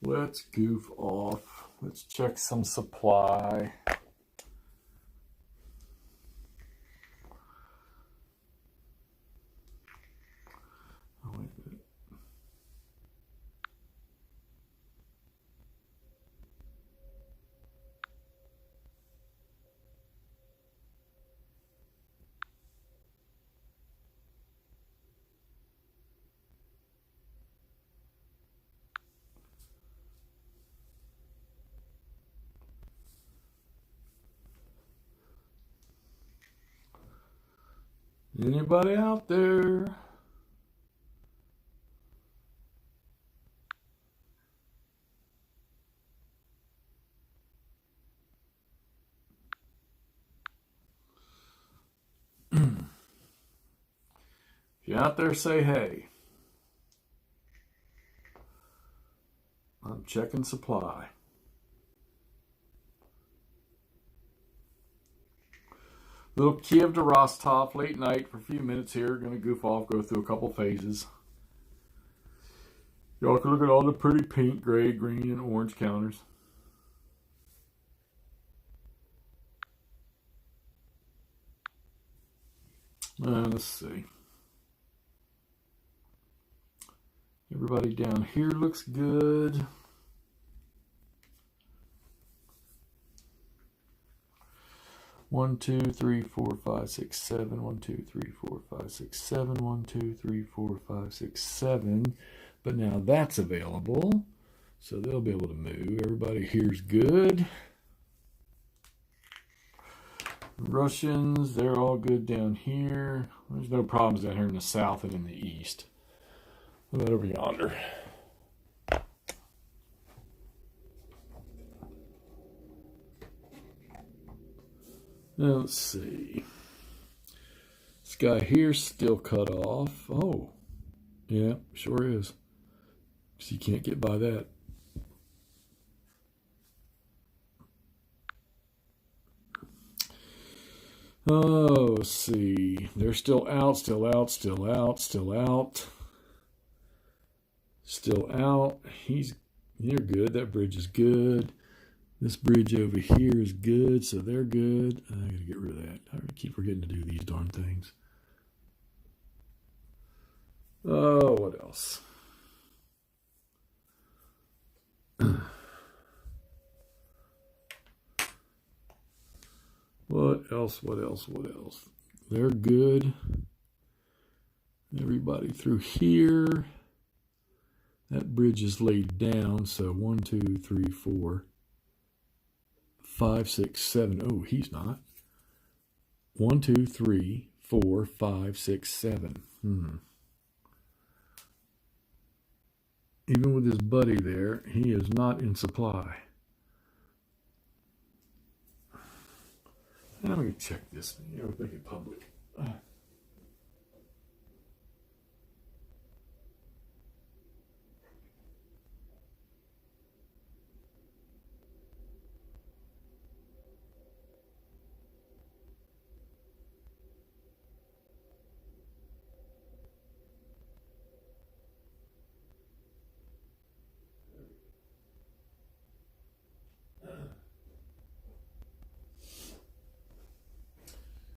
Let's goof off. Let's check some supply. Oh, wait a minute. Anybody out there? If you're out there, say hey. I'm checking supply. Little Kiev to Rostov, late night for a few minutes here. Going to goof off, go through a couple phases. Y'all can look at all the pretty pink, gray, green, and orange counters. Let's see. Everybody down here looks good. One, two, three, four, five, six, seven. 1, 2, 3, 4, 5, 6, 7. 1, 2, 3, 4, 5, 6, 7. But now that's available, so they'll be able to move. Everybody here's good. Russians, they're all good down here. There's no problems down here in the south and in the east. What about over yonder? Now, let's see. This guy here's still cut off. Oh, yeah, sure is. So you can't get by that. Oh, let's see. They're still out, still out, still out, still out. Still out. They're good. That bridge is good. This bridge over here is good, so they're good. I gotta get rid of that. I keep forgetting to do these darn things. Oh, what else? What else? What else? What else? They're good. Everybody through here. That bridge is laid down, so 1, 2, 3, 4, 5, 6, 7. Oh, he's not. 1, 2, 3, 4, 5, 6, 7. Even with his buddy there, he is not in supply. Now let me check this. Make it public.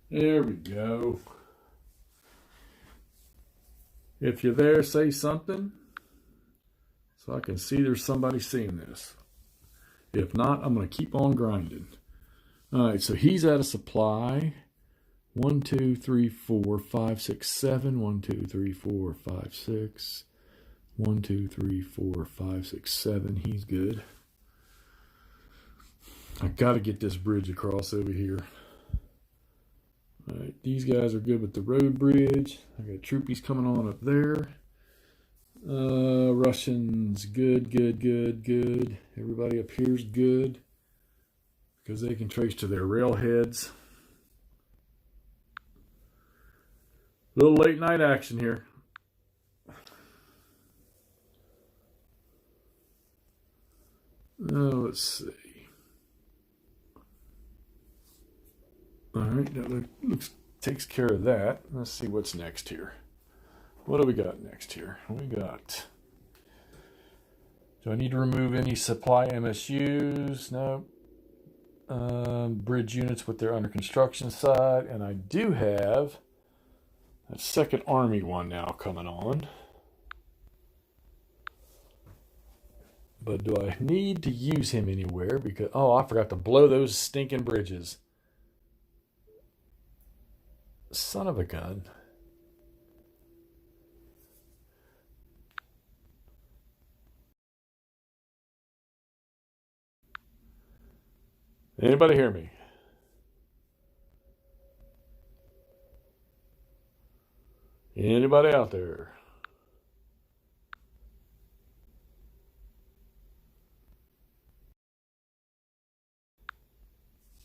There we go. If you're there, say something so I can see there's somebody seeing this. If not, I'm going to keep on grinding. All right, so he's out of supply. 1, 2, 3, 4, 5, 6, 7. 1, 2, 3, 4, 5, 6. 1, 2, 3, 4, 5, 6, 7. He's good. I got to get this bridge across over here. All right, these guys are good with the road bridge. I got troopies coming on up there. Russians, good, good, good, good. Everybody up here's good because they can trace to their railheads. Little late night action here. Let's see. All right, that takes care of that. Let's see what's next here. What do we got next here? We got Do I need to remove any supply MSUs? No. Bridge units with their under construction side. And I do have a second Army one now coming on. But do I need to use him anywhere? Because, oh, I forgot to blow those stinking bridges. Son of a gun. Anybody hear me? Anybody out there?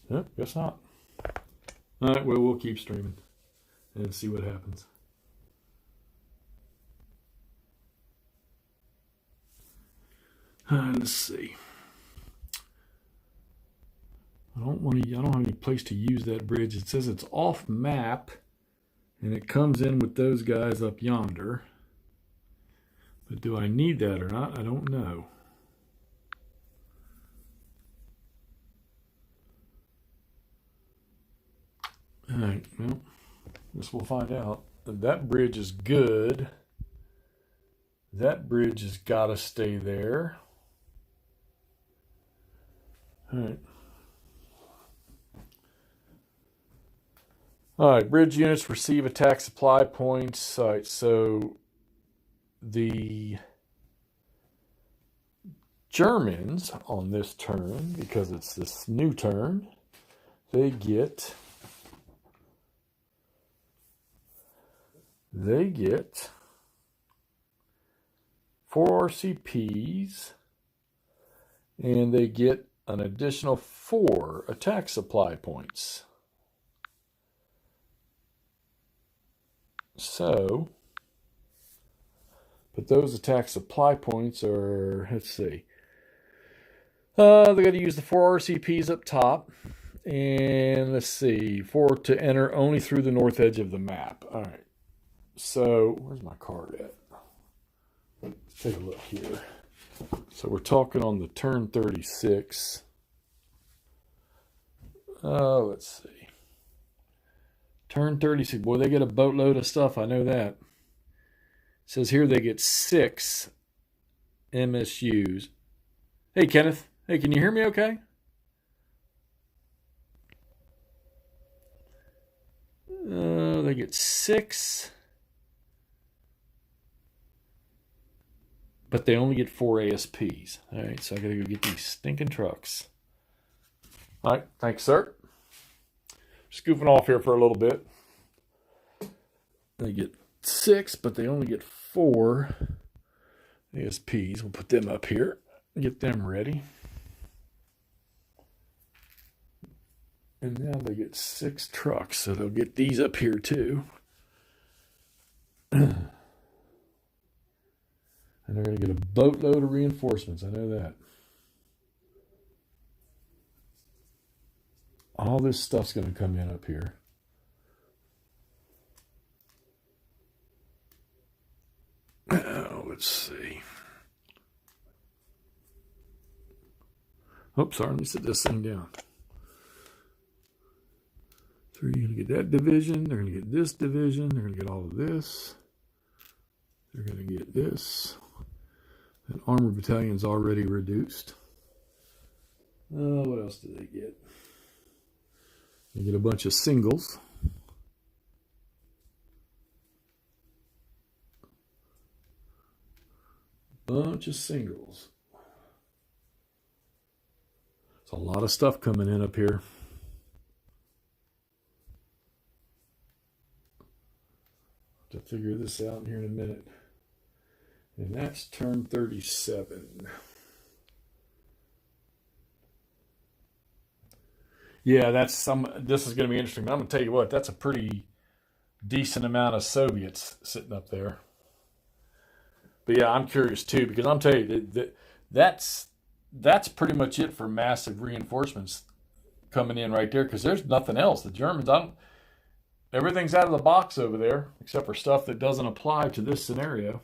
Nope, guess not. All right, well, we'll keep streaming and see what happens. Let's see. I don't have any place to use that bridge. It says it's off map, and it comes in with those guys up yonder. But do I need that or not? I don't know. All right, well, guess we'll find out. That bridge is good. That bridge has got to stay there. All right. All right, bridge units receive attack supply points. All right, so the Germans on this turn, because it's this new turn, they get 4 RCPs, and they get an additional 4 attack supply points. So, but those attack supply points are, let's see. They got to use the 4 RCPs up top. And let's see, 4 to enter only through the north edge of the map. All right. So, where's my card at? Let's take a look here. So we're talking on the turn 36. Let's see. Turn 36. Boy, they get a boatload of stuff. I know that. It says here they get 6 MSUs. Hey, Kenneth. Hey, can you hear me okay? They get 6. But they only get 4 ASPs. All right, so I got to go get these stinking trucks. All right, thanks, sir. Scooping off here for a little bit. They get 6, but they only get 4 ASPs. We'll put them up here. Get them ready. And now they get 6 trucks, so they'll get these up here too. And they're going to get a boatload of reinforcements. I know that. All this stuff's going to come in up here. Oh, let's see. Oops, sorry. Let me set this thing down. So you're going to get that division. They're going to get this division. They're going to get all of this. They're going to get this. That armored battalion's already reduced. What else do they get? They get a bunch of singles. Bunch of singles. There's a lot of stuff coming in up here. To figure this out here in a minute. And that's turn 37. Yeah, this is going to be interesting. I'm going to tell you what, that's a pretty decent amount of Soviets sitting up there. But yeah, I'm curious too, because I'm telling you, that's pretty much it for massive reinforcements coming in right there, because there's nothing else. The Germans, everything's out of the box over there, except for stuff that doesn't apply to this scenario.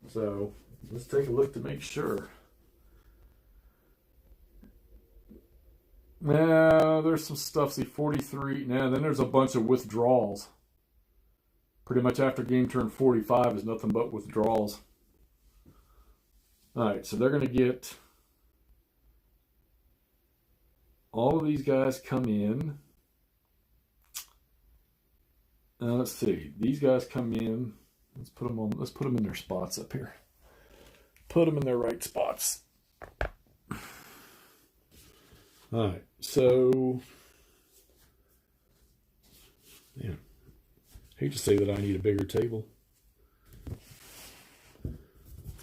So, Let's take a look to make sure. Now, there's some stuff. See, 43. Now, then there's a bunch of withdrawals. Pretty much after game turn 45 is nothing but withdrawals. All right, so they're going to get all of these guys come in. Let's see. These guys come in. Let's put them on. Let's put them in their spots up here. Put them in their right spots. All right. So, yeah. Hate to say that I need a bigger table.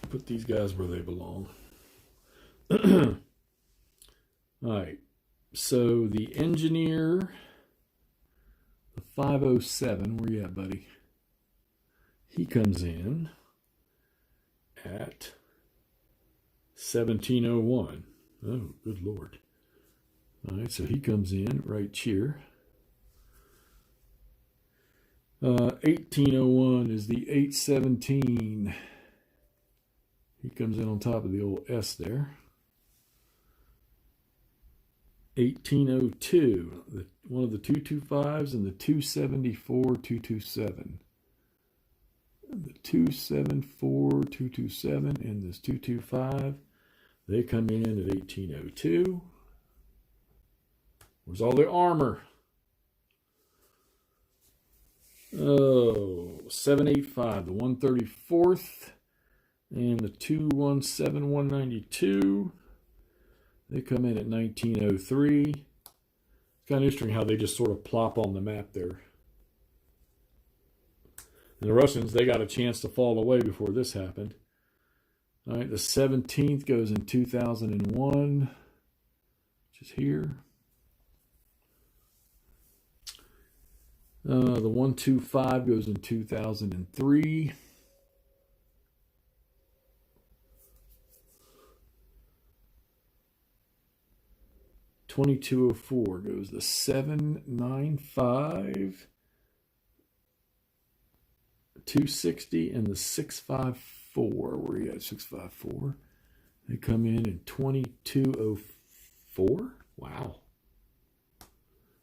Put these guys where they belong. All right. So the engineer, the 507, where you at, buddy? He comes in at 1701. Oh, good Lord. All right, so he comes in right here. 1801 is the 817. He comes in on top of the old S there. 1802, one of the 225s and the 274 227. The 274 227 and this 225, they come in at 1802. Where's all the armor? Oh, 785, the 134th, and the 217 192. They come in at 1903. It's kind of interesting how they just sort of plop on the map there. And the Russians, they got a chance to fall away before this happened. All right, the 17th goes in 2001, which is here. The 125 goes in 2003. $22.04 goes the 795, 260, and the 654. Where are you at? 654. They come in 22.04. Wow.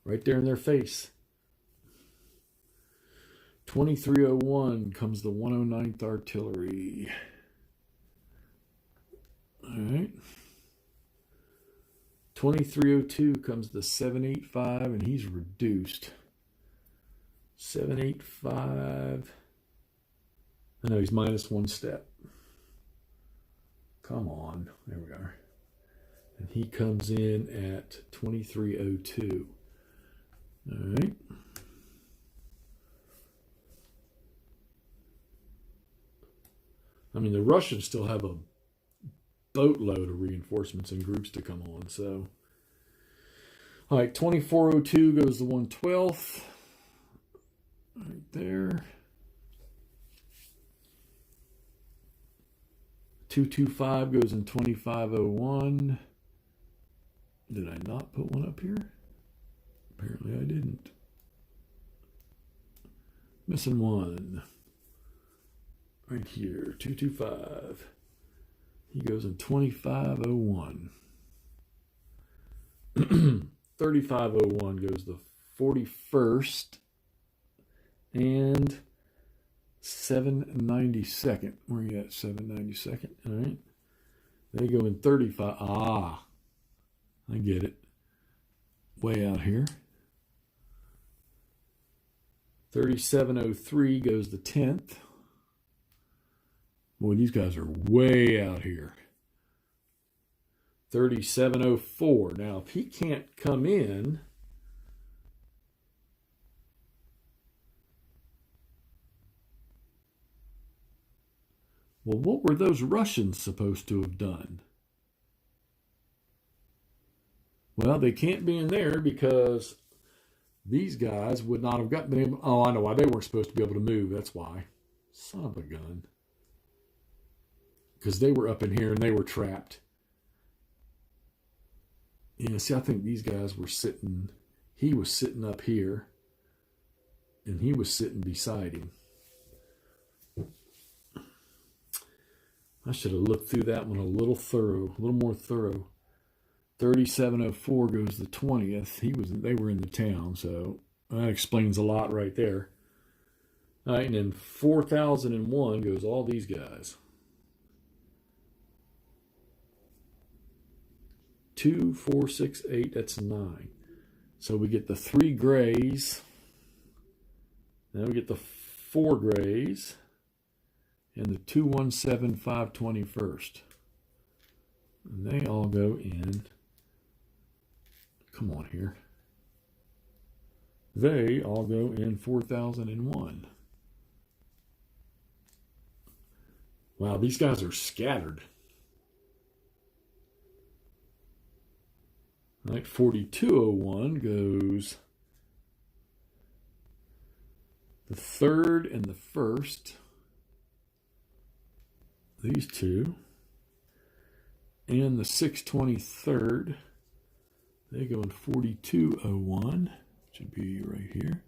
Right there in their face. 2301 comes the 109th Artillery. All right. 2302 comes the 785, and he's reduced. 785. I know he's minus one step. Come on. There we are. And he comes in at 2302. All right. I mean, the Russians still have a boatload of reinforcements and groups to come on. So, all right, 2402 goes the 112th. Right there. 225 goes in 2501. Did I not put one up here? Apparently I didn't. Missing one. Right here, 225. He goes in 2501. 3501 goes the 41st and 792nd. Where are you at? 792nd. All right. They go in 35. Ah, I get it. Way out here. 3703 goes the 10th. Boy, these guys are way out here. 3704. Now, if he can't come in, well, what were those Russians supposed to have done? Well, they can't be in there because these guys would not have been able. Oh, I know why. They weren't supposed to be able to move. That's why. Son of a gun. Because they were up in here and they were trapped. Yeah, see, I think these guys were sitting. He was sitting up here. And he was sitting beside him. I should have looked through that one a little more thorough. 3704 goes the 20th. They were in the town, so that explains a lot right there. All right, and then 4001 goes all these guys. 2, 4, 6, 8, that's 9. So we get the 3 grays. Now we get the 4 grays. And the 217, 521st. And they all go in. Come on here. They all go in 4001. Wow, these guys are scattered. All right, 4201 goes the 3rd and the 1st. These two. And the 623rd. They go in 4201. Should be right here.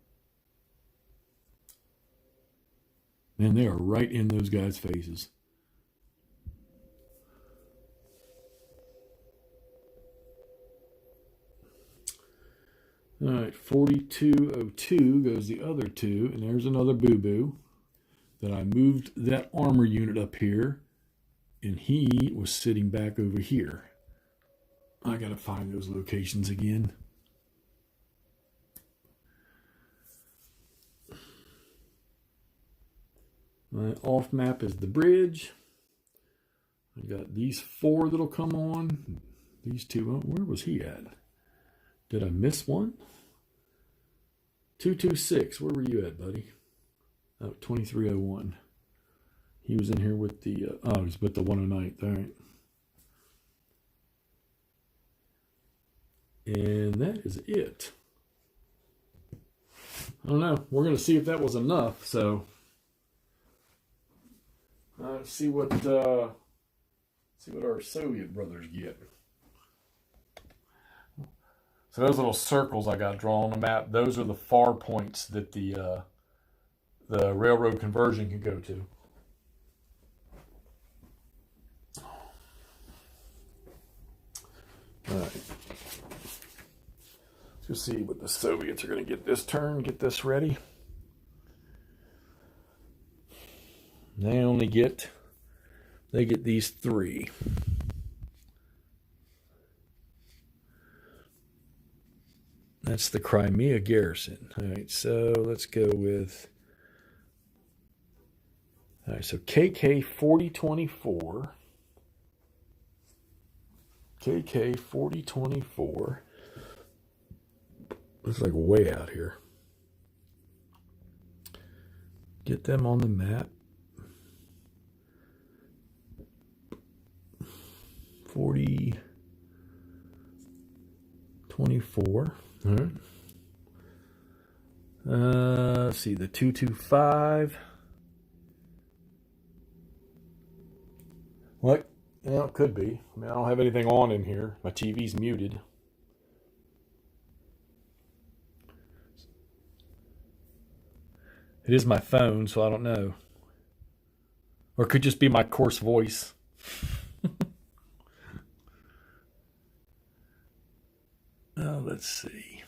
Man, they are right in those guys' faces. All right, 4202 goes the other two, and there's another boo-boo that I moved that armor unit up here, and he was sitting back over here. I got to find those locations again. My off map is the bridge. I got these 4 that'll come on. These 2, where was he at? Did I miss one? 226, where were you at, buddy? Oh, 2301. He was in here with the, he was with the 109th, all right. And that is it. I don't know. We're going to see if that was enough, so see what our Soviet brothers get. So those little circles I got drawn on the map, those are the far points that the railroad conversion can go to. All right. Let's see what the Soviets are going to get this turn, get this ready. They get these 3. That's the Crimea garrison. All right, so let's go with, all right, so KK 4024. KK 4024. Looks like way out here. Get them on the map. 4024. All right. Let's see, the 225. What? Yeah, it could be. I mean, I don't have anything on in here. My TV's muted. It is my phone, so I don't know. Or it could just be my coarse voice. Let's see.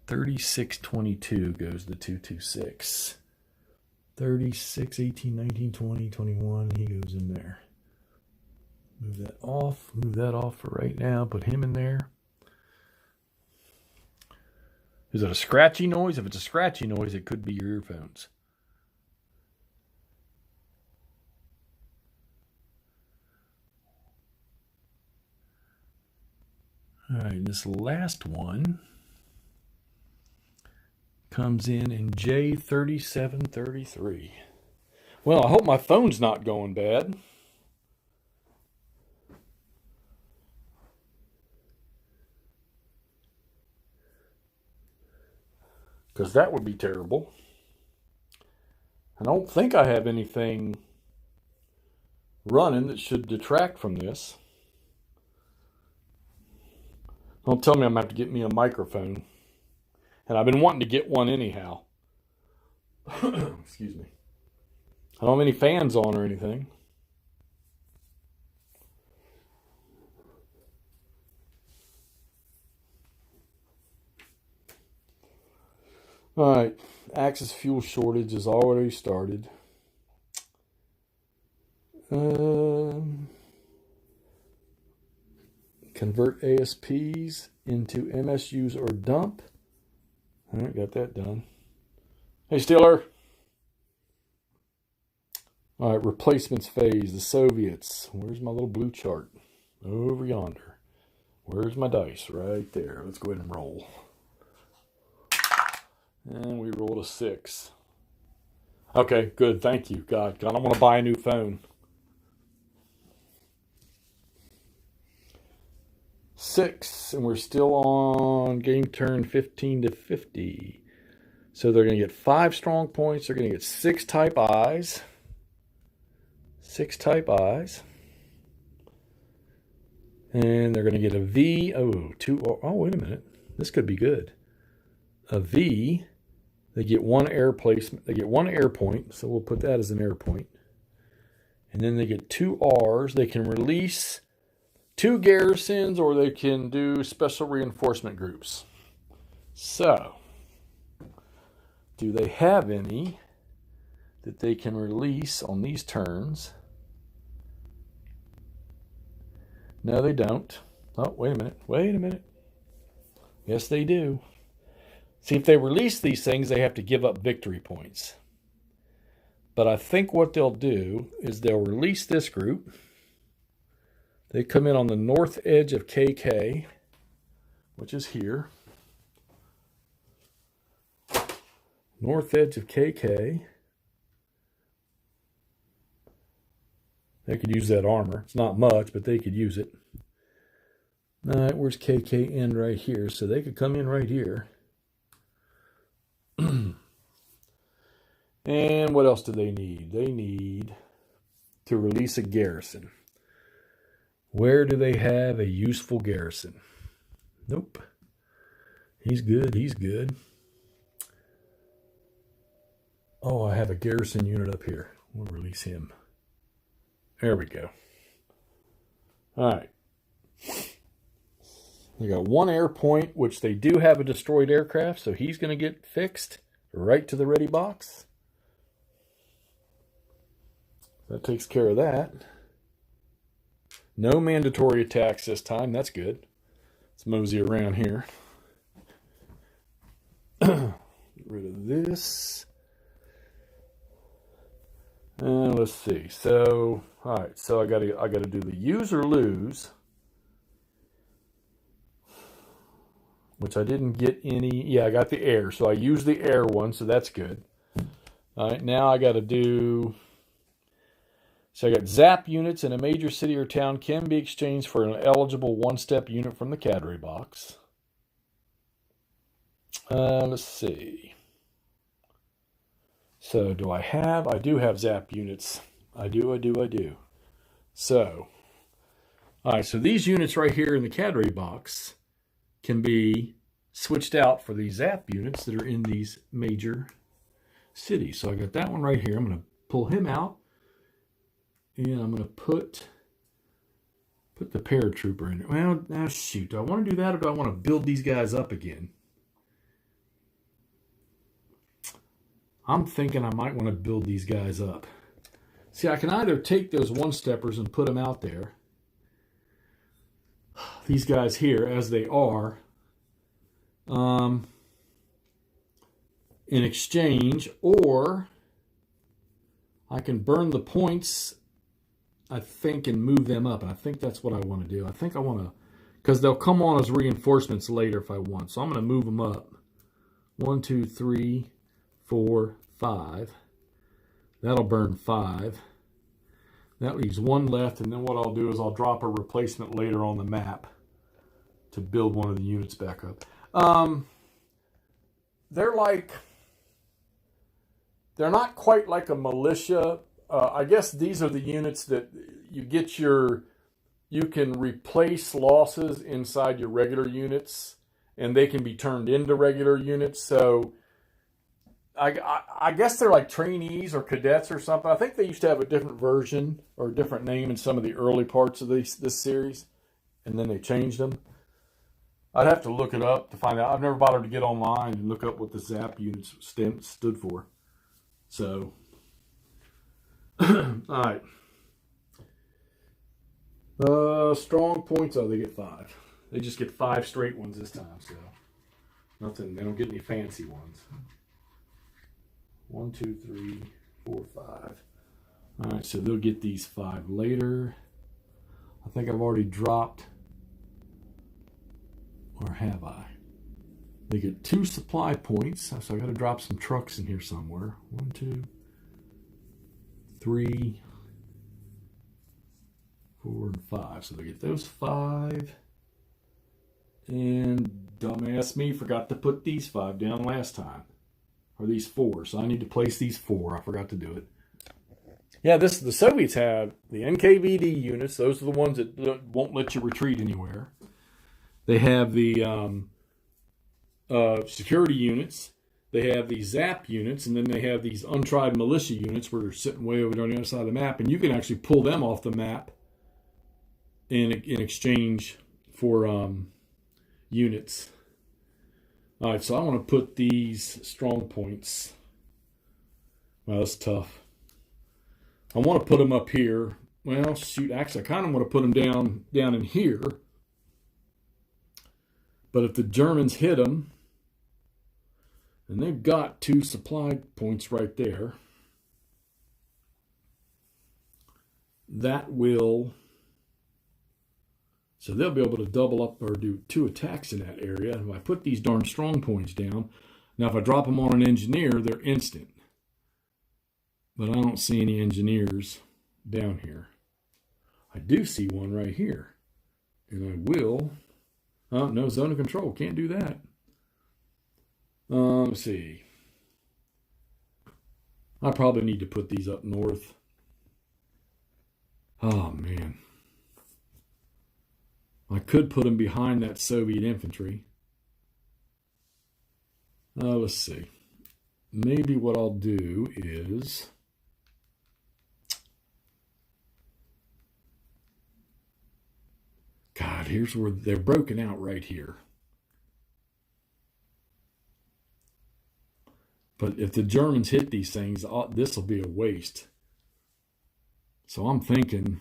3622 goes the 226. 36, 18, 19, 20, 21. He goes in there. Move that off. Move that off for right now. Put him in there. Is it a scratchy noise? If it's a scratchy noise, it could be your earphones. All right, this last one comes in J3733. Well, I hope my phone's not going bad. Because that would be terrible. I don't think I have anything running that should detract from this. Don't tell me I'm going to have to get me a microphone. And I've been wanting to get one anyhow. Excuse me. I don't have any fans on or anything. All right, Axis fuel shortage is already started. Convert ASPs into MSUs or dump. All right, got that done. Hey, Steeler. All right, replacements phase, the Soviets. Where's my little blue chart? Over yonder. Where's my dice? Right there. Let's go ahead and roll. And we rolled a 6. Okay, good. Thank you. God, I don't want to buy a new phone. 6, and we're still on game turn 15 to 50. So they're going to get 5 strong points. They're going to get 6 type I's. 6 type I's. And they're going to get a V. Oh, 2. Oh, wait a minute. This could be good. A V. They get 1 air placement. They get 1 air point. So we'll put that as an air point. And then they get 2 R's. They can release 2 garrisons, or they can do special reinforcement groups. So, do they have any that they can release on these turns? No, they don't. Oh, wait a minute. Wait a minute. Yes, they do. See, if they release these things, they have to give up victory points. But I think what they'll do is they'll release this group. They come in on the north edge of KK, which is here. North edge of KK. They could use that armor. It's not much, but they could use it. All right, where's KK end right here? So they could come in right here. And what else do they need? They need to release a garrison. Where do they have a useful garrison? Nope. He's good. He's good. Oh, I have a garrison unit up here. We'll release him. There we go. All right. They got 1 air point, which they do have a destroyed aircraft, so he's going to get fixed right to the ready box. That takes care of that. No mandatory attacks this time. That's good. Let's mosey around here. Get rid of this. And let's see. So, all right. So I gotta do the use or lose, which I didn't get any. Yeah, I got the air. So I used the air one. So that's good. All right. Now I got to do. So I got zap units in a major city or town can be exchanged for an eligible 1-step unit from the cadre box. Let's see. So do I have? I do have zap units. I do. So, all right. So these units right here in the cadre box can be switched out for these zap units that are in these major cities. So I got that one right here. I'm going to pull him out. And I'm going to put the paratrooper in there. Well, now shoot. Do I want to do that, or do I want to build these guys up again? I'm thinking I might want to build these guys up. See, I can either take those 1-steppers and put them out there. These guys here, as they are. In exchange, or I can burn the points, I think, and move them up. And I think that's what I want to do. I think I want to, because they'll come on as reinforcements later if I want. So I'm going to move them up. 1, 2, 3, 4, 5. That'll burn 5. That leaves 1 left. And then what I'll do is I'll drop a replacement later on the map to build one of the units back up. They're not quite like a militia. I guess these are the units that you get you can replace losses inside your regular units, and they can be turned into regular units. So I guess they're like trainees or cadets or something. I think they used to have a different version or a different name in some of the early parts of this series, and then they changed them. I'd have to look it up to find out. I've never bothered to get online and look up what the ZAP units stood for. So, all right. Strong points. Oh, they get 5. They just get 5 straight ones this time. So, nothing. They don't get any fancy ones. 1, 2, 3, 4, 5. All right. So they'll get these 5 later. I think I've already dropped. Or have I? They get 2 supply points. So I got to drop some trucks in here somewhere. 1, 2, 3, 4, and 5. So they get those 5. And dumbass me forgot to put these 5 down last time. Or these 4. So I need to place these 4. I forgot to do it. Yeah, the Soviets have the NKVD units. Those are the ones that won't let you retreat anywhere. They have the security units. They have the ZAP units, and then they have these untried militia units where they're sitting way over on the other side of the map, and you can actually pull them off the map in exchange for units. All right, so I want to put these strong points. Well, that's tough. I want to put them up here. Well, shoot, actually, I kind of want to put them down in here. But if the Germans hit them, and they've got 2 supply points right there, that will, so they'll be able to double up or do 2 attacks in that area. And if I put these darn strong points down, now if I drop them on an engineer, they're instant. But I don't see any engineers down here. I do see one right here. And I will... Oh, no zone of control. Can't do that. Let's see. I probably need to put these up north. Oh, man. I could put them behind that Soviet infantry. Let's see. Maybe what I'll do is... God, here's where they're broken out right here. But if the Germans hit these things, this will be a waste. So I'm thinking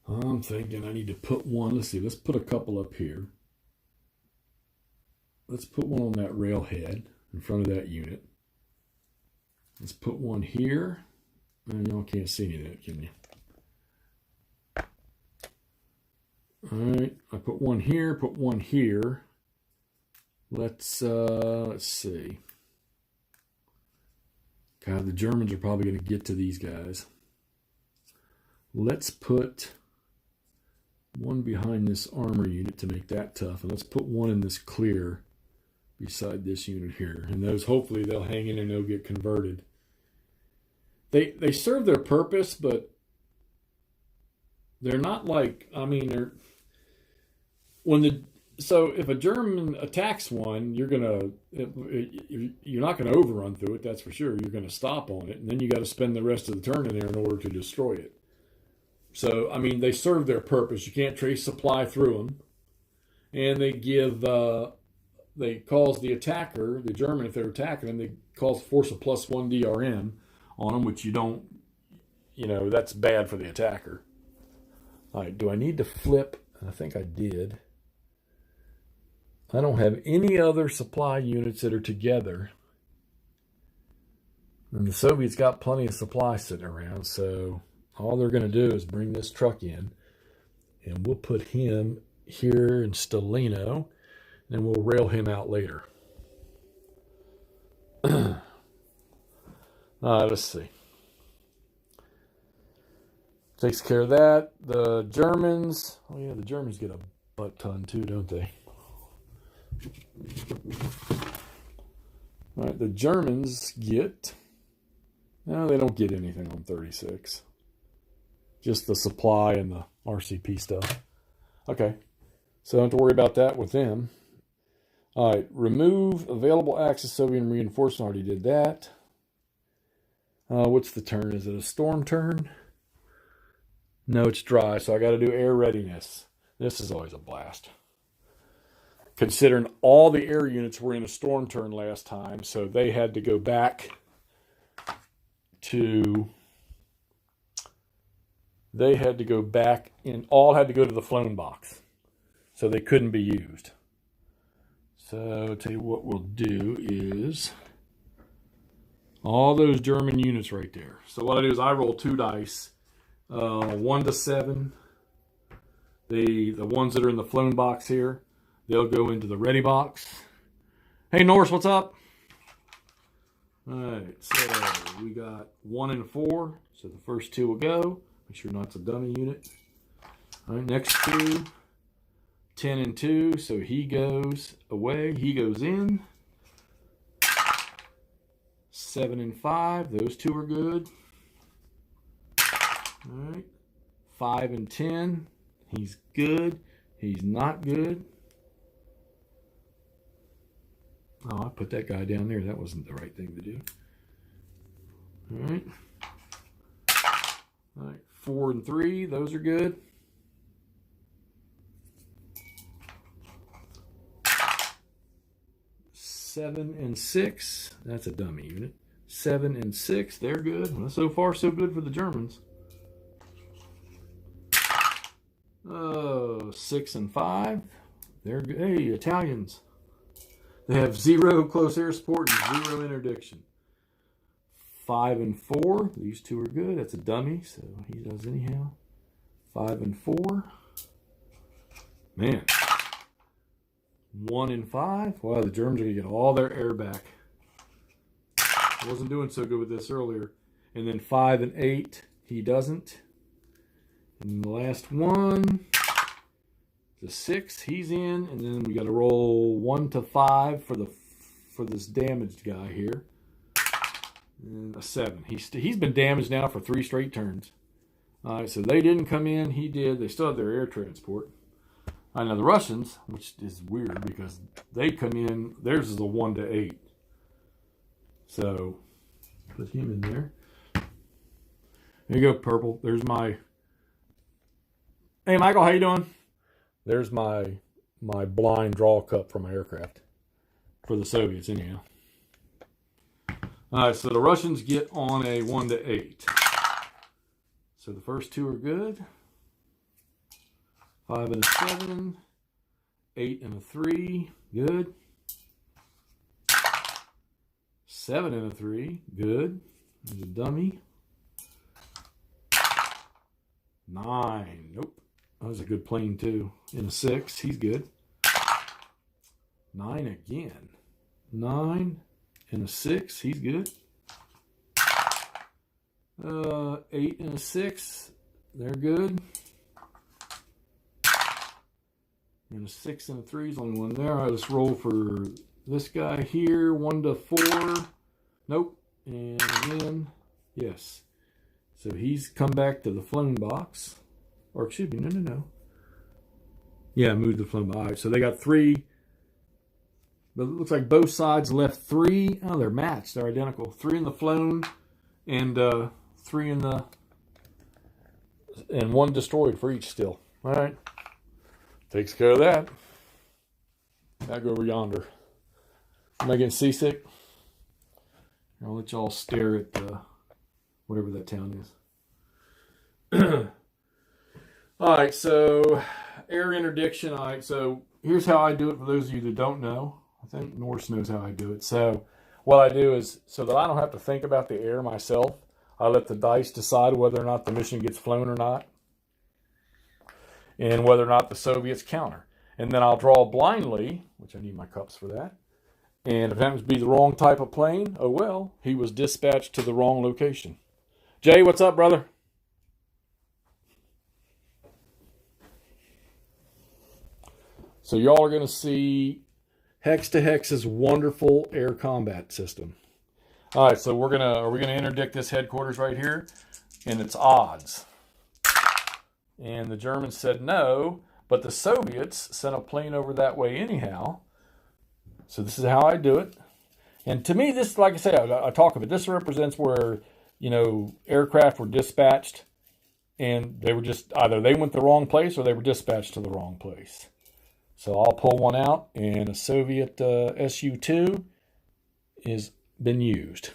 I need to put one. Let's see, let's put a couple up here. Let's put one on that railhead in front of that unit. Let's put one here. And y'all can't see any of that, can you? All right, I put one here, put one here. Let's see. God, the Germans are probably going to get to these guys. Let's put one behind this armor unit to make that tough, and let's put one in this clear beside this unit here. And those, hopefully, they'll hang in and they'll get converted. They serve their purpose, but they're not like, I mean, they're so if a German attacks one, you're not gonna overrun through it, that's for sure. You're gonna stop on it, and then you got to spend the rest of the turn in there in order to destroy it. So I mean, they serve their purpose. You can't trace supply through them, and they cause the attacker, the German, if they're attacking them, they force a +1 DRM on them, which you don't, that's bad for the attacker. All right, do I need to flip? I think I did. I don't have any other supply units that are together. And the Soviets got plenty of supply sitting around, so all they're going to do is bring this truck in, and we'll put him here in Stalino, and we'll rail him out later. Let's see. Takes care of that. The Germans, oh yeah, the Germans get a butt ton too, don't they? All right, the Germans get, no, they don't get anything on 36. Just the supply and the RCP stuff. Okay, so don't have to worry about that with them. All right, remove available Axis Soviet reinforcement. Already did that. What's the turn? Is it a storm turn? No, it's dry, so I got to do air readiness. This is always a blast. Considering all the air units were in a storm turn last time, so they had to go back to... They had to go back and all had to go to the flown box. So they couldn't be used. So I'll tell you what we'll do is all those German units right there. So what I do is I roll 2 dice, 1 to 7. The ones that are in the flown box here, they'll go into the ready box. Hey Norse, what's up? All right, so we got 1 and 4. So the first 2 will go. Make sure not a dummy unit. All right, next 2. 10 and 2, so he goes away, he goes in. 7 and 5, those 2 are good. All right, 5 and 10, he's good, he's not good. Oh, I put that guy down there, that wasn't the right thing to do. All right. All right, 4 and 3, those are good. 7 and 6, that's a dummy unit. 7 and 6, they're good. Well, so far, so good for the Germans. 6 and 5, they're good. Hey, Italians. They have 0 close air support and 0 interdiction. 5 and 4, these 2 are good. That's a dummy, so he does anyhow. 5 and 4. Man. 1 and 5. Wow, the Germans are going to get all their air back. I wasn't doing so good with this earlier. And then 5 and 8, he doesn't. And the last one, the 6, he's in. And then we got to roll 1 to 5 for this damaged guy here. And a 7. He's been damaged now for 3 straight turns. All right, so they didn't come in. He did. They still have their air transport. I know the Russians, which is weird because they come in, theirs is a 1 to 8. So, put him in there. There you go, purple. There's my... Hey, Michael, how you doing? There's my blind draw cup for my aircraft. For the Soviets, anyhow. All right, so the Russians get on a 1 to 8. So the first 2 are good. 5 and a 7, 8 and a 3, good. 7 and a 3, good. There's a dummy. 9, nope. That was a good plane too. And a 6, he's good. 9 again. 9 and a 6, he's good. 8 and a 6, they're good. And a 6 and a 3 is only one there. All right, let's roll for this guy here. 1 to 4. Nope. And again, yes. So he's come back to the flown box. Or excuse me, no. Yeah, move the flown box. All right, so they got 3. But it looks like both sides left 3. Oh, they're matched. They're identical. 3 in the flown and 3 in the... And 1 destroyed for each still. All right. Takes care of that. Now go over yonder. Am I getting seasick? I'll let y'all stare at whatever that town is. All right, so air interdiction. All right, so here's how I do it for those of you that don't know. I think Norse knows how I do it. So what I do is, so that I don't have to think about the air myself, I let the dice decide whether or not the mission gets flown or not, and whether or not the Soviets counter. And then I'll draw blindly, which I need my cups for that. And if it happens to be the wrong type of plane, oh well, he was dispatched to the wrong location. Jay, what's up, brother? So y'all are going to see Hex to Hex's wonderful air combat system. All right, so are we gonna interdict this headquarters right here? And it's odds. And the Germans said no, but the Soviets sent a plane over that way anyhow. So this is how I do it. And to me, this, like I say, I talk of it. This represents where, aircraft were dispatched and they were just either they went the wrong place or they were dispatched to the wrong place. So I'll pull one out, and a Soviet Su-2 has been used.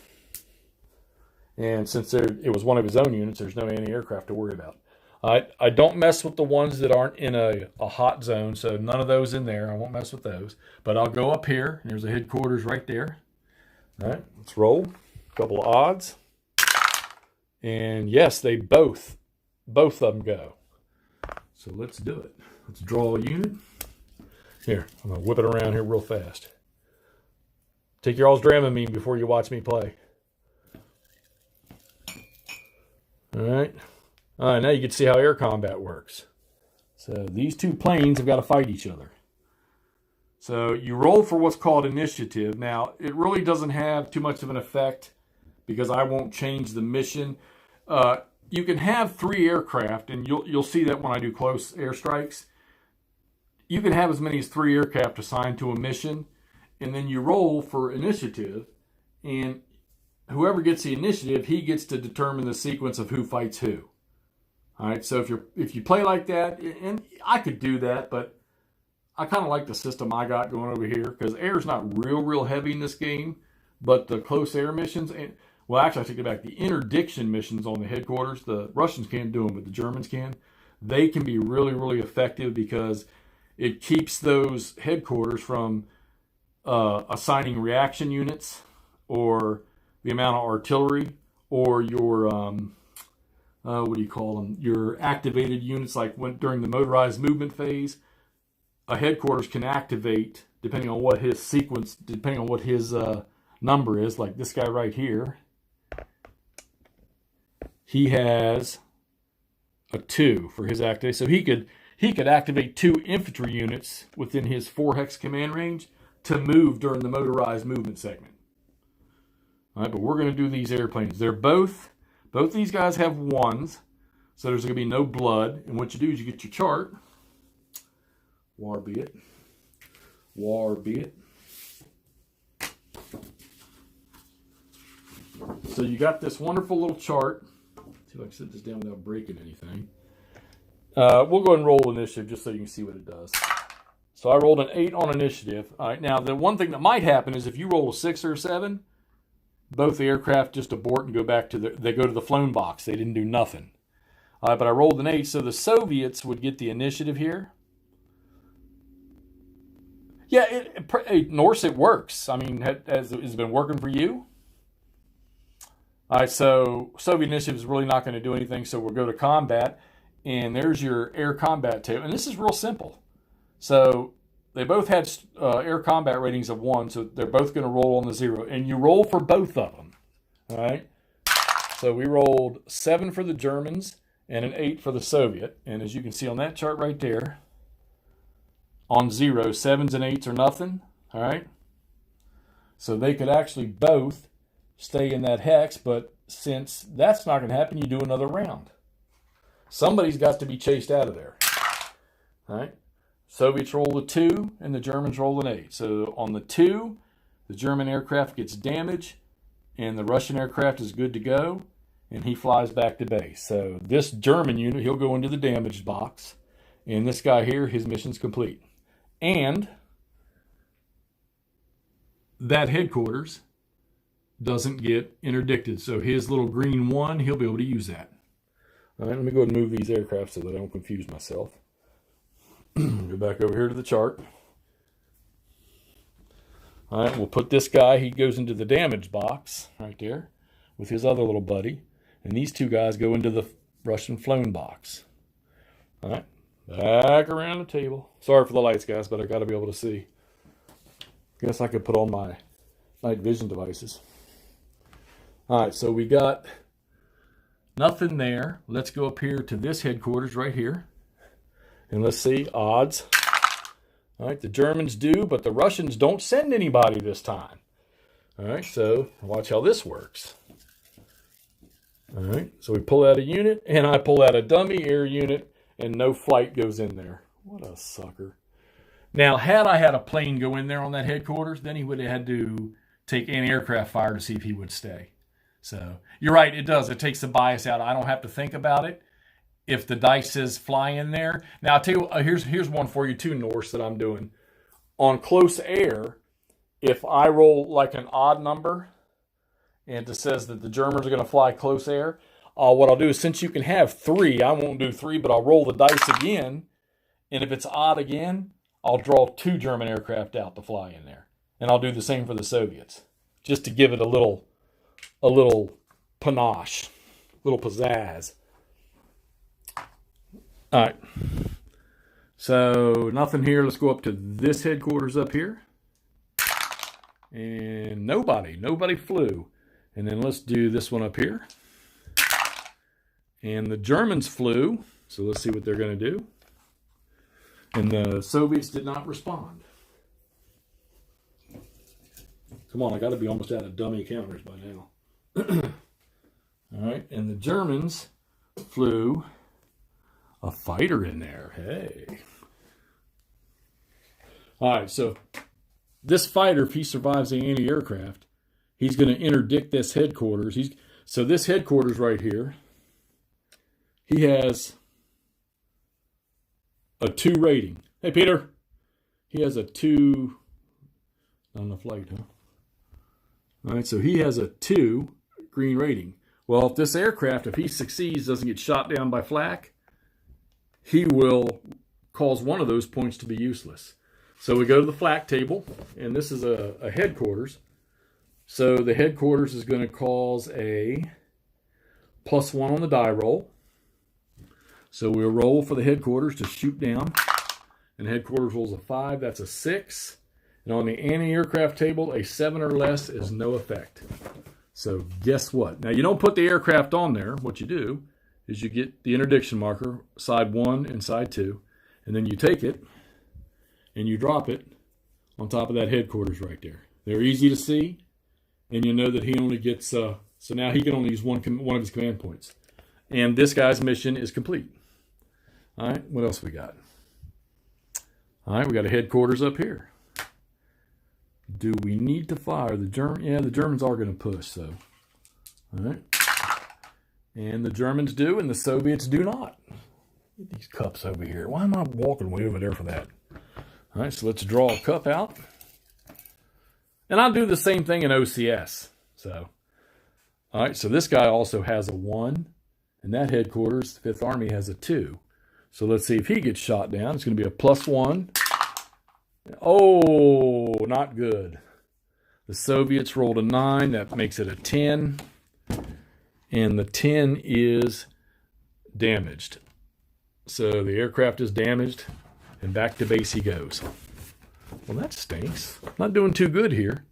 And since it was one of his own units, there's no anti-aircraft to worry about. I don't mess with the ones that aren't in a hot zone, so none of those in there. I won't mess with those. But I'll go up here. There's the headquarters right there. All right, let's roll. A couple of odds. And yes, they both of them go. So let's do it. Let's draw a unit. Here, I'm going to whip it around here real fast. Take your all's Dramamine before you watch me play. All right. Now you can see how air combat works. So these two planes have got to fight each other. So you roll for what's called initiative. Now, it really doesn't have too much of an effect because I won't change the mission. You can have 3 aircraft, and you'll see that when I do close airstrikes. You can have as many as 3 aircraft assigned to a mission, and then you roll for initiative, and whoever gets the initiative, he gets to determine the sequence of who fights who. All right, so if you play like that, and I could do that, but I kind of like the system I got going over here because air is not real heavy in this game, but the close air missions, well, actually, I take it back. The interdiction missions on the headquarters, the Russians can't do them, but the Germans can. They can be really effective because it keeps those headquarters from assigning reaction units or the amount of artillery or your, what do you call them? Your activated units, like during the motorized movement phase, a headquarters can activate depending on what his sequence, depending on what his number is. Like this guy right here, he has a 2 for his activate. So he could activate 2 infantry units within his 4-hex command range to move during the motorized movement segment. All right, but we're going to do these airplanes. They're both these guys have 1s, so there's going to be no blood. And what you do is you get your chart. War be it. So you got this wonderful little chart. See if I can sit this down without breaking anything. We'll go ahead and roll initiative just so you can see what it does. So I rolled an 8 on initiative. All right, now the one thing that might happen is if you roll a 6 or a 7, both the aircraft just abort and go back to they go to the flown box. They didn't do nothing. All right, but I rolled an 8, so the Soviets would get the initiative here. Yeah, Norse, it works. I mean, has it been working for you? All right, so Soviet initiative is really not going to do anything, so we'll go to combat, and there's your air combat table. And this is real simple. So they both had air combat ratings of 1, so they're both going to roll on the 0, and you roll for both of them. All right, so we rolled 7 for the Germans and an 8 for the Soviet, and as you can see on that chart right there, on 0, 7s and 8s are nothing. All right, so they could actually both stay in that hex, but since that's not going to happen, you do another round. Somebody's got to be chased out of there. All right, Soviets roll a 2 and the Germans roll an 8. So on the 2, the German aircraft gets damaged and the Russian aircraft is good to go, and he flies back to base. So this German unit, he'll go into the damaged box, and this guy here, his mission's complete. And that headquarters doesn't get interdicted. So his little green 1, he'll be able to use that. All right, let me go ahead and move these aircraft so that I don't confuse myself. Go back over here to the chart. All right, we'll put this guy, he goes into the damaged box right there with his other little buddy. And these 2 guys go into the Russian flown box. All right, back around the table. Sorry for the lights, guys, but I got to be able to see. Guess I could put on my night vision devices. All right, so we got nothing there. Let's go up here to this headquarters right here. And let's see, odds. All right, the Germans do, but the Russians don't send anybody this time. All right, so watch how this works. All right, so we pull out a unit, and I pull out a dummy air unit, and no flight goes in there. What a sucker. Now, had I had a plane go in there on that headquarters, then he would have had to take anti-aircraft fire to see if he would stay. So you're right, it does. It takes the bias out. I don't have to think about it. if the dice says fly in there. Now, I'll tell you, here's one for you too, Norse, that I'm doing. On close air, if I roll like an odd number, and it says that the Germans are going to fly close air, what I'll do is, since you can have 3, I won't do 3, but I'll roll the dice again, and if it's odd again, I'll draw 2 German aircraft out to fly in there. And I'll do the same for the Soviets, just to give it a little panache, a little pizzazz. All right. So nothing here. Let's go up to this headquarters up here. And nobody flew. And then let's do this one up here. And the Germans flew. So let's see what they're going to do. And the Soviets did not respond. Come on, I got to be almost out of dummy counters by now. All right, and the Germans flew a fighter in there. Hey. All right, so this fighter, if he survives the anti-aircraft, he's going to interdict this headquarters. So this headquarters right here, he has a 2 rating. Hey, Peter. He has a 2 on the flight, huh? All right, so he has a 2 green rating. Well, if this aircraft, if he succeeds, doesn't get shot down by flak, he will cause one of those points to be useless. So we go to the flak table, and this is a headquarters. So the headquarters is going to cause a +1 on the die roll. So we'll roll for the headquarters to shoot down. And headquarters rolls a 5, that's a 6. And on the anti-aircraft table, a 7 or less is no effect. So guess what? Now, you don't put the aircraft on there. What you do is you get the interdiction marker, side 1 and side 2, and then you take it and you drop it on top of that headquarters right there. They're easy to see, and you know that he only gets, so now he can only use one of his command points. And this guy's mission is complete. All right, what else we got? All right, we got a headquarters up here. Do we need to fire the German? Yeah, the Germans are going to push, so. All right. And the Germans do, and the Soviets do not. Get these cups over here. Why am I walking way over there for that? All right, so let's draw a cup out. And I'll do the same thing in OCS. So, all right, so this guy also has a 1, and that headquarters, the 5th Army, has a 2. So let's see if he gets shot down. It's going to be a +1. Oh, not good. The Soviets rolled a 9. That makes it a 10. And the 10 is damaged. So the aircraft is damaged, and back to base he goes. Well, that stinks. Not doing too good here.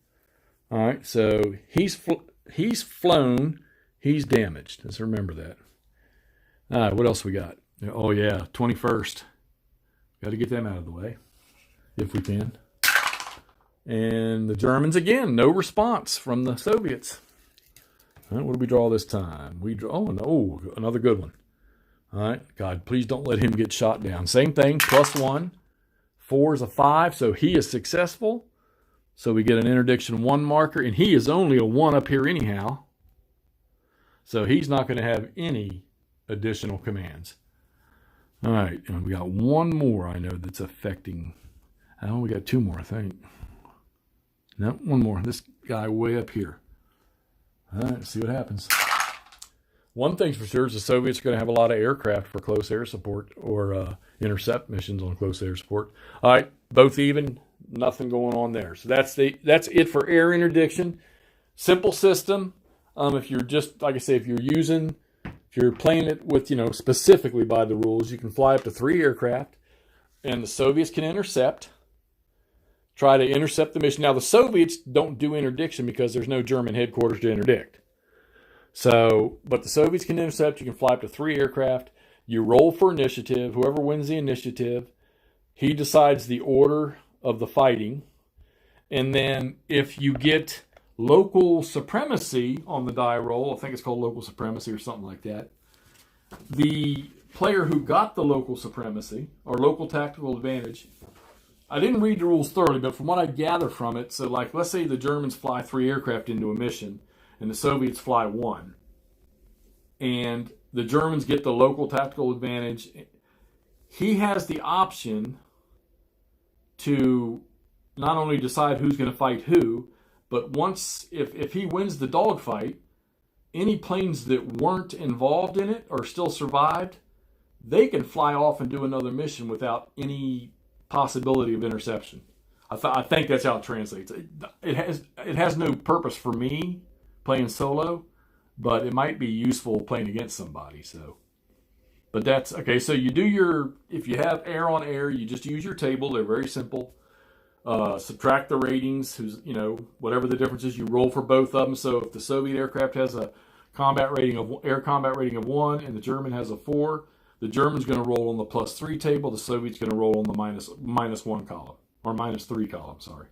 All right, so he's flown. He's damaged. Let's remember that. All right, what else we got? Oh, yeah, 21st. Got to get them out of the way, if we can. And the Germans, again, no response from the Soviets. All right, what do we draw this time? We draw, oh, no, another good one. All right, God, please don't let him get shot down. Same thing, +1. 4 is a 5, so he is successful. So we get an interdiction 1 marker, and he is only a 1 up here anyhow. So he's not going to have any additional commands. All right, and we got one more I know that's affecting. Oh, we got 2 more, I think. No, 1 more. This guy way up here. All right, let's see what happens. One thing's for sure is the Soviets are going to have a lot of aircraft for close air support or intercept missions on close air support. All right, both even, nothing going on there. So that's it for air interdiction. Simple system. If you're just, like I say, if you're playing it with, specifically by the rules, you can fly up to 3 aircraft, and the Soviets can intercept. Try to intercept the mission. Now, the Soviets don't do interdiction because there's no German headquarters to interdict. So, but the Soviets can intercept. You can fly up to 3 aircraft. You roll for initiative. Whoever wins the initiative, he decides the order of the fighting. And then if you get local supremacy on the die roll, I think it's called local supremacy or something like that, the player who got the local supremacy or local tactical advantage, I didn't read the rules thoroughly, but from what I gather from it, so like let's say the Germans fly 3 aircraft into a mission and the Soviets fly 1. And the Germans get the local tactical advantage. He has the option to not only decide who's going to fight who, but if he wins the dogfight, any planes that weren't involved in it or still survived, they can fly off and do another mission without any possibility of interception. I think that's how it translates. It has no purpose for me playing solo, but it might be useful playing against somebody. So, but that's okay. So you do if you have air on air, you just use your table. They're very simple. Subtract the ratings. Whatever the difference is, you roll for both of them. So if the Soviet aircraft has a air combat rating of 1 and the German has a 4, the German's going to roll on the +3 table. The Soviet's going to roll on the -1 column. Or -3 column, sorry.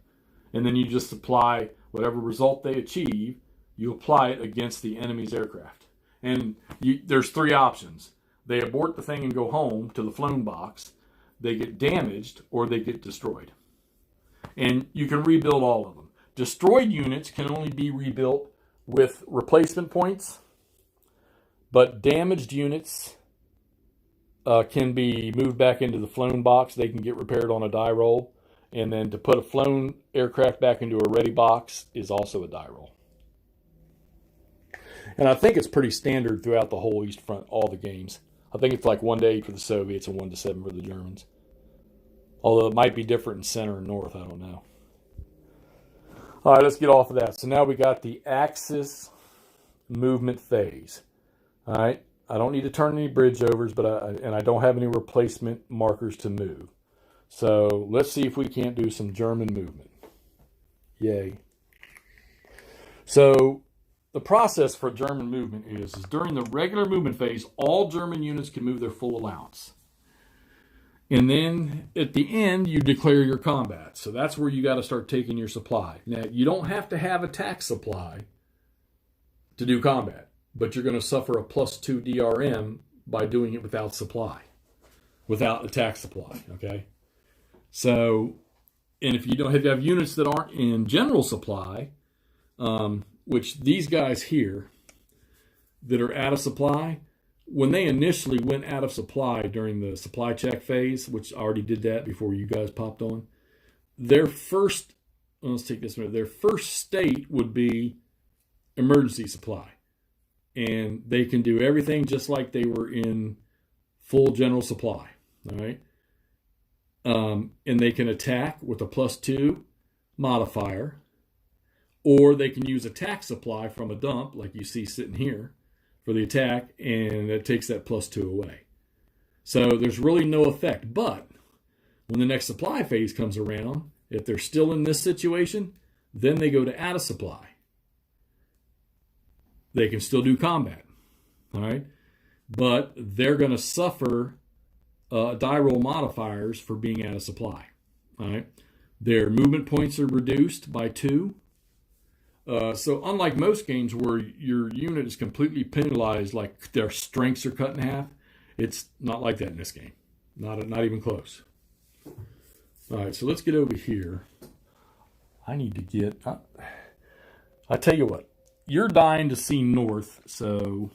And then you just apply whatever result they achieve, you apply it against the enemy's aircraft. And there's 3 options. They abort the thing and go home to the flown box, they get damaged, or they get destroyed. And you can rebuild all of them. Destroyed units can only be rebuilt with replacement points, but damaged units can be moved back into the flown box. They can get repaired on a die roll. And then to put a flown aircraft back into a ready box is also a die roll. And I think it's pretty standard throughout the whole East Front, all the games. I think it's like 1-8 for the Soviets and 1-7 for the Germans. Although it might be different in center and north, I don't know. All right, let's get off of that. So now we got the Axis movement phase. All right, I don't need to turn any bridge overs, but I don't have any replacement markers to move. So let's see if we can't do some German movement. Yay. So the process for German movement is during the regular movement phase, all German units can move their full allowance. And then at the end, you declare your combat. So that's where you got to start taking your supply. Now, you don't have to have attack supply to do combat, but you're going to suffer a +2 DRM by doing it without supply, without attack supply, okay? So, and if you have units that aren't in general supply, which these guys here that are out of supply, when they initially went out of supply during the supply check phase, which I already did that before you guys popped on, their first state would be emergency supply. And they can do everything just like they were in full general supply, all right? And they can attack with a +2 modifier, or they can use attack supply from a dump, like you see sitting here, for the attack, and it takes that +2 away. So there's really no effect. But when the next supply phase comes around, if they're still in this situation, then they go to out of supply. They can still do combat, all right? But they're going to suffer die roll modifiers for being out of supply. All right, their movement points are reduced by 2. So unlike most games where your unit is completely penalized, like their strengths are cut in half, it's not like that in this game. Not even close. All right, so let's get over here. I need to get. I tell you what, you're dying to see north, so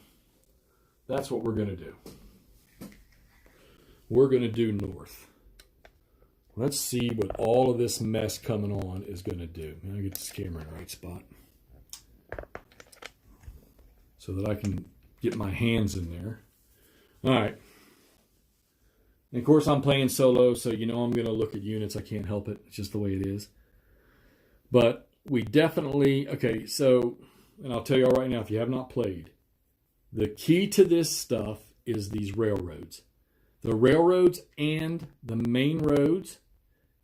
that's what we're going to do. We're going to do north. Let's see what all of this mess coming on is going to do. Let me get this camera in the right spot so that I can get my hands in there. All right. And of course, I'm playing solo, so I'm going to look at units. I can't help it. It's just the way it is. But we definitely... Okay, so... And I'll tell you all right now, if you have not played, the key to this stuff is these railroads. The railroads and the main roads,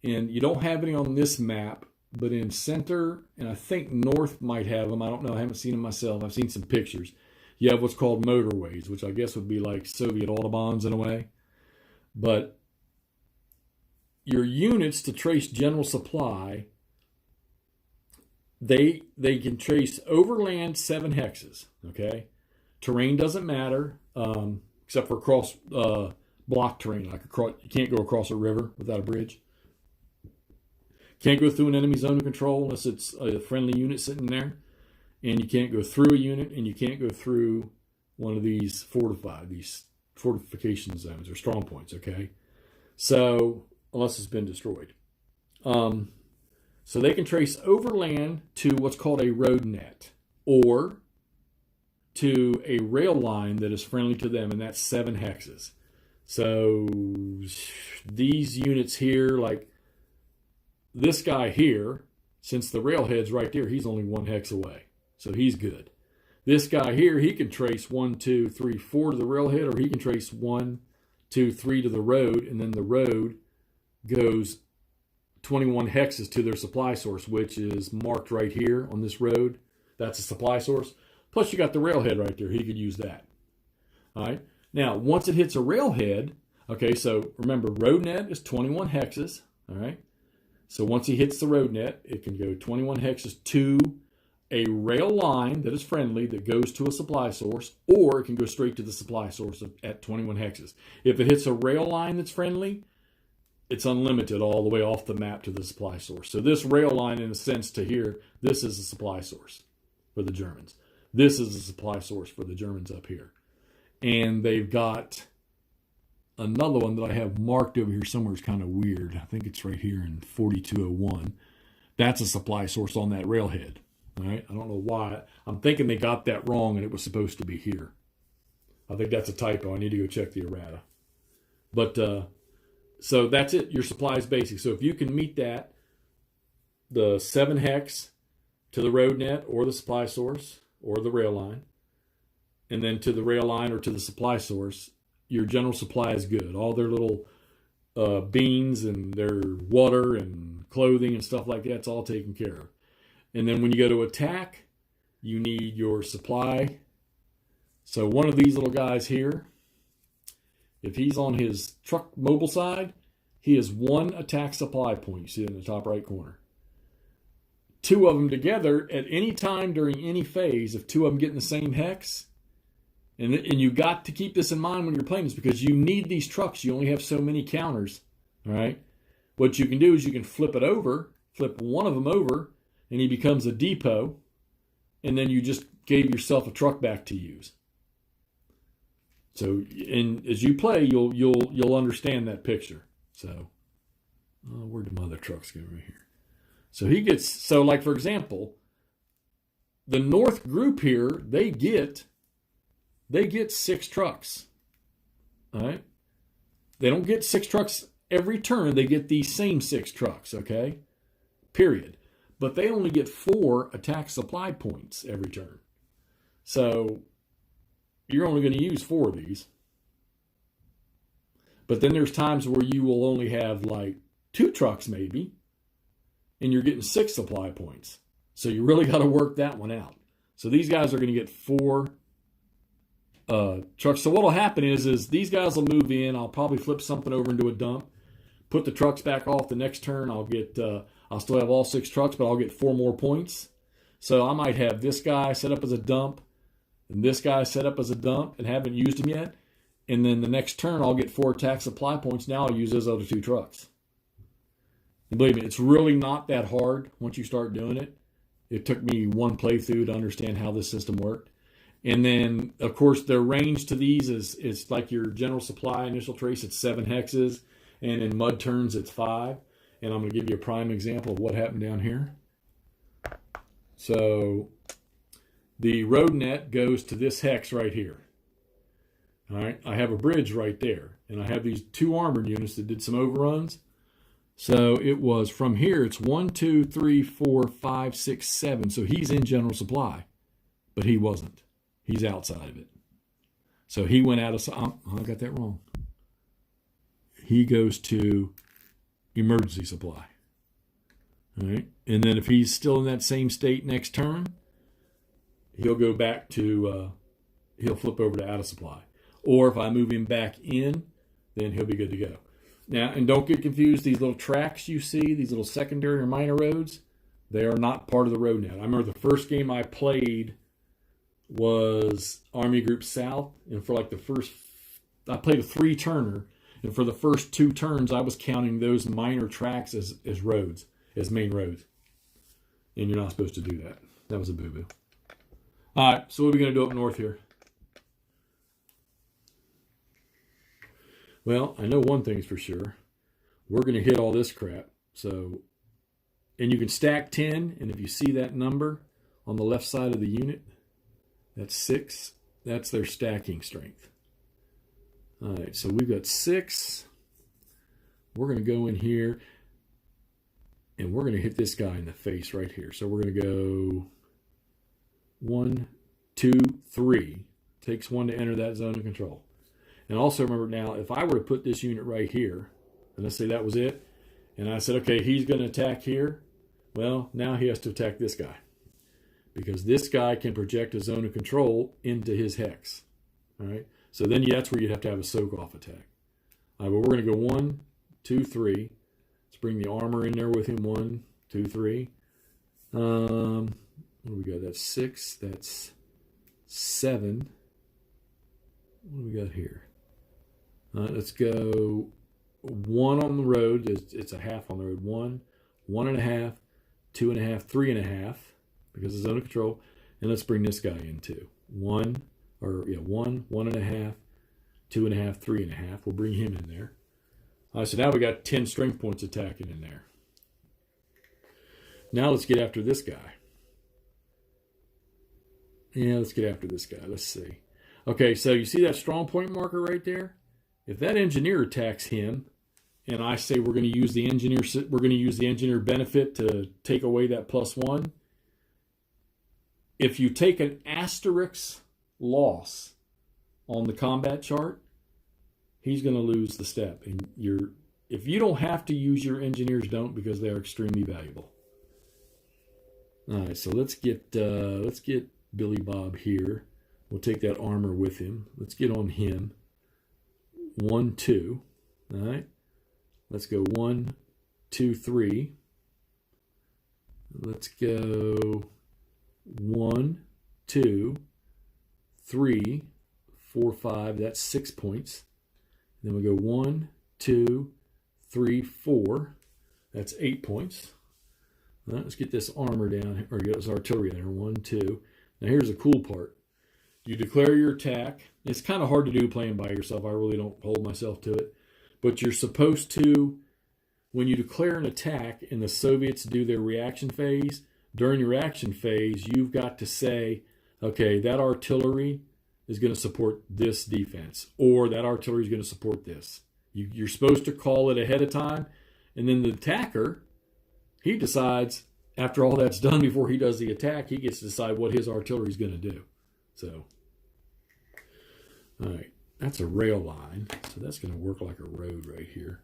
and you don't have any on this map, but in center, and I think north might have them. I don't know. I haven't seen them myself. I've seen some pictures. You have what's called motorways, which I guess would be like Soviet autobahns in a way. But your units to trace general supply, they can trace overland 7 hexes, okay? Terrain doesn't matter, except for cross block terrain. You can't go across a river without a bridge. Can't go through an enemy zone of control unless it's a friendly unit sitting there. And you can't go through a unit, and you can't go through one of these fortification zones or strong points, okay? So, unless it's been destroyed. So they can trace overland to what's called a road net or to a rail line that is friendly to them, and that's 7 hexes. So these units here, like this guy here, since the railhead's right there, he's only 1 hex away. So he's good. This guy here, he can trace 1, 2, 3, 4 to the railhead, or he can trace 1, 2, 3 to the road, and then the road goes 21 hexes to their supply source, which is marked right here on this road. That's a supply source. Plus you got the railhead right there. He could use that. All right. Now, once it hits a railhead, okay, so remember, road net is 21 hexes. All right. So once he hits the road net, it can go 21 hexes to a rail line that is friendly that goes to a supply source, or it can go straight to the supply source at 21 hexes. If it hits a rail line that's friendly, it's unlimited all the way off the map to the supply source. So this rail line, in a sense, to here, this is a supply source for the Germans. This is a supply source for the Germans up here. And they've got another one that I have marked over here somewhere. It's kind of weird. I think it's right here in 4201. That's a supply source on that railhead. All right. I don't know why. I'm thinking they got that wrong and it was supposed to be here. I think that's a typo. I need to go check the errata. But so that's it. Your supply is basic. So if you can meet that, the 7 hex to the road net or the supply source or the rail line, and then to the rail line or to the supply source, your general supply is good. All their little beans and their water and clothing and stuff like that's all taken care of. And then when you go to attack, you need your supply. So one of these little guys here, if he's on his truck mobile side, he has 1 attack supply point. You see it in the top right corner. 2 of them together at any time during any phase, if 2 of them get in the same hex, and you got to keep this in mind when you're playing this because you need these trucks. You only have so many counters, all right? What you can do is you can flip it over, flip one of them over, and he becomes a depot, and then you just gave yourself a truck back to use. So, and as you play, you'll understand that picture. So, where'd the mother trucks go right here? So he gets, so like for example, the North group here, they get 6 trucks. All right. They don't get 6 trucks every turn. They get these same 6 trucks. Okay. Period. But they only get 4 attack supply points every turn. So you're only going to use 4 of these. But then there's times where you will only have like 2 trucks maybe, and you're getting 6 supply points. So you really got to work that one out. So these guys are going to get 4 trucks. So what will happen is these guys will move in. I'll probably flip something over into a dump, put the trucks back off. The next turn I'll get, I'll still have all 6 trucks, but I'll get 4 more points. So I might have this guy set up as a dump and this guy set up as a dump and haven't used him yet. And then the next turn I'll get 4 attack supply points. Now I'll use those other 2 trucks. And believe me, it's really not that hard once you start doing it. It took me 1 playthrough to understand how this system worked. And then, of course, the range to these is like your general supply initial trace. It's 7 hexes. And in mud turns, it's 5. And I'm going to give you a prime example of what happened down here. So the road net goes to this hex right here. All right. I have a bridge right there. And I have these 2 armored units that did some overruns. So it was from here, it's 1, 2, 3, 4, 5, 6, 7. So he's in general supply, but he wasn't. He's outside of it. So he went out of, I got that wrong. He goes to emergency supply. All right. And then if he's still in that same state next turn, he'll go back to, he'll flip over to out of supply. Or if I move him back in, then he'll be good to go. Now, and don't get confused, these little tracks you see, these little secondary or minor roads, they are not part of the road net. I remember the first game I played was Army Group South, and for like the first, I played a 3-turner, and for the first 2 turns, I was counting those minor tracks as roads, as main roads. And you're not supposed to do that. That was a boo-boo. All right, so what are we going to do up north here? Well, I know one thing's for sure. We're going to hit all this crap. So, and you can stack 10, and if you see that number on the left side of the unit, that's 6. That's their stacking strength. All right, so we've got 6. We're going to go in here, and we're going to hit this guy in the face right here. So we're going to go 1, 2, 3. Takes 1 to enter that zone of control. And also remember now, if I were to put this unit right here, and let's say that was it, and I said, okay, he's going to attack here, well, now he has to attack this guy. Because this guy can project a zone of control into his hex. All right? So then that's where you'd have to have a soak-off attack. All right, well, we're going to go 1, 2, 3. Let's bring the armor in there with him. 1, 2, 3. What do we got? That's 6. That's 7. What do we got here? Let's go 1 on the road. It's a half on the road. 1, 1.5, 2.5, 3.5, because it's zone of control. And let's bring this guy in too. 1, 1.5, 2.5, 3.5. We'll bring him in there. So now we got 10 strength points attacking in there. Now let's get after this guy. Yeah, let's get after this guy. Let's see. Okay, so you see that strong point marker right there? If that engineer attacks him, and I say we're going to use the engineer benefit to take away that +1. If you take an asterisk loss on the combat chart, he's going to lose the step. And if you don't have to use your engineers, don't, because they are extremely valuable. All right, so let's get Billy Bob here. We'll take that armor with him. Let's get on him. 1, 2. All right. Let's go 1, 2, 3. Let's go 1, 2, 3, 4, 5. That's 6 points. Then we go 1, 2, 3, 4. That's 8 points. All right, let's get this armor down, or get this artillery there. 1, 2. Now here's the cool part. You declare your attack. It's kind of hard to do playing by yourself. I really don't hold myself to it. But you're supposed to, when you declare an attack and the Soviets do their reaction phase, during your reaction phase, you've got to say, okay, that artillery is going to support this defense, or that artillery is going to support this. You're supposed to call it ahead of time, and then the attacker, he decides, after all that's done, before he does the attack, he gets to decide what his artillery is going to do. So, all right, that's a rail line. So that's going to work like a road right here.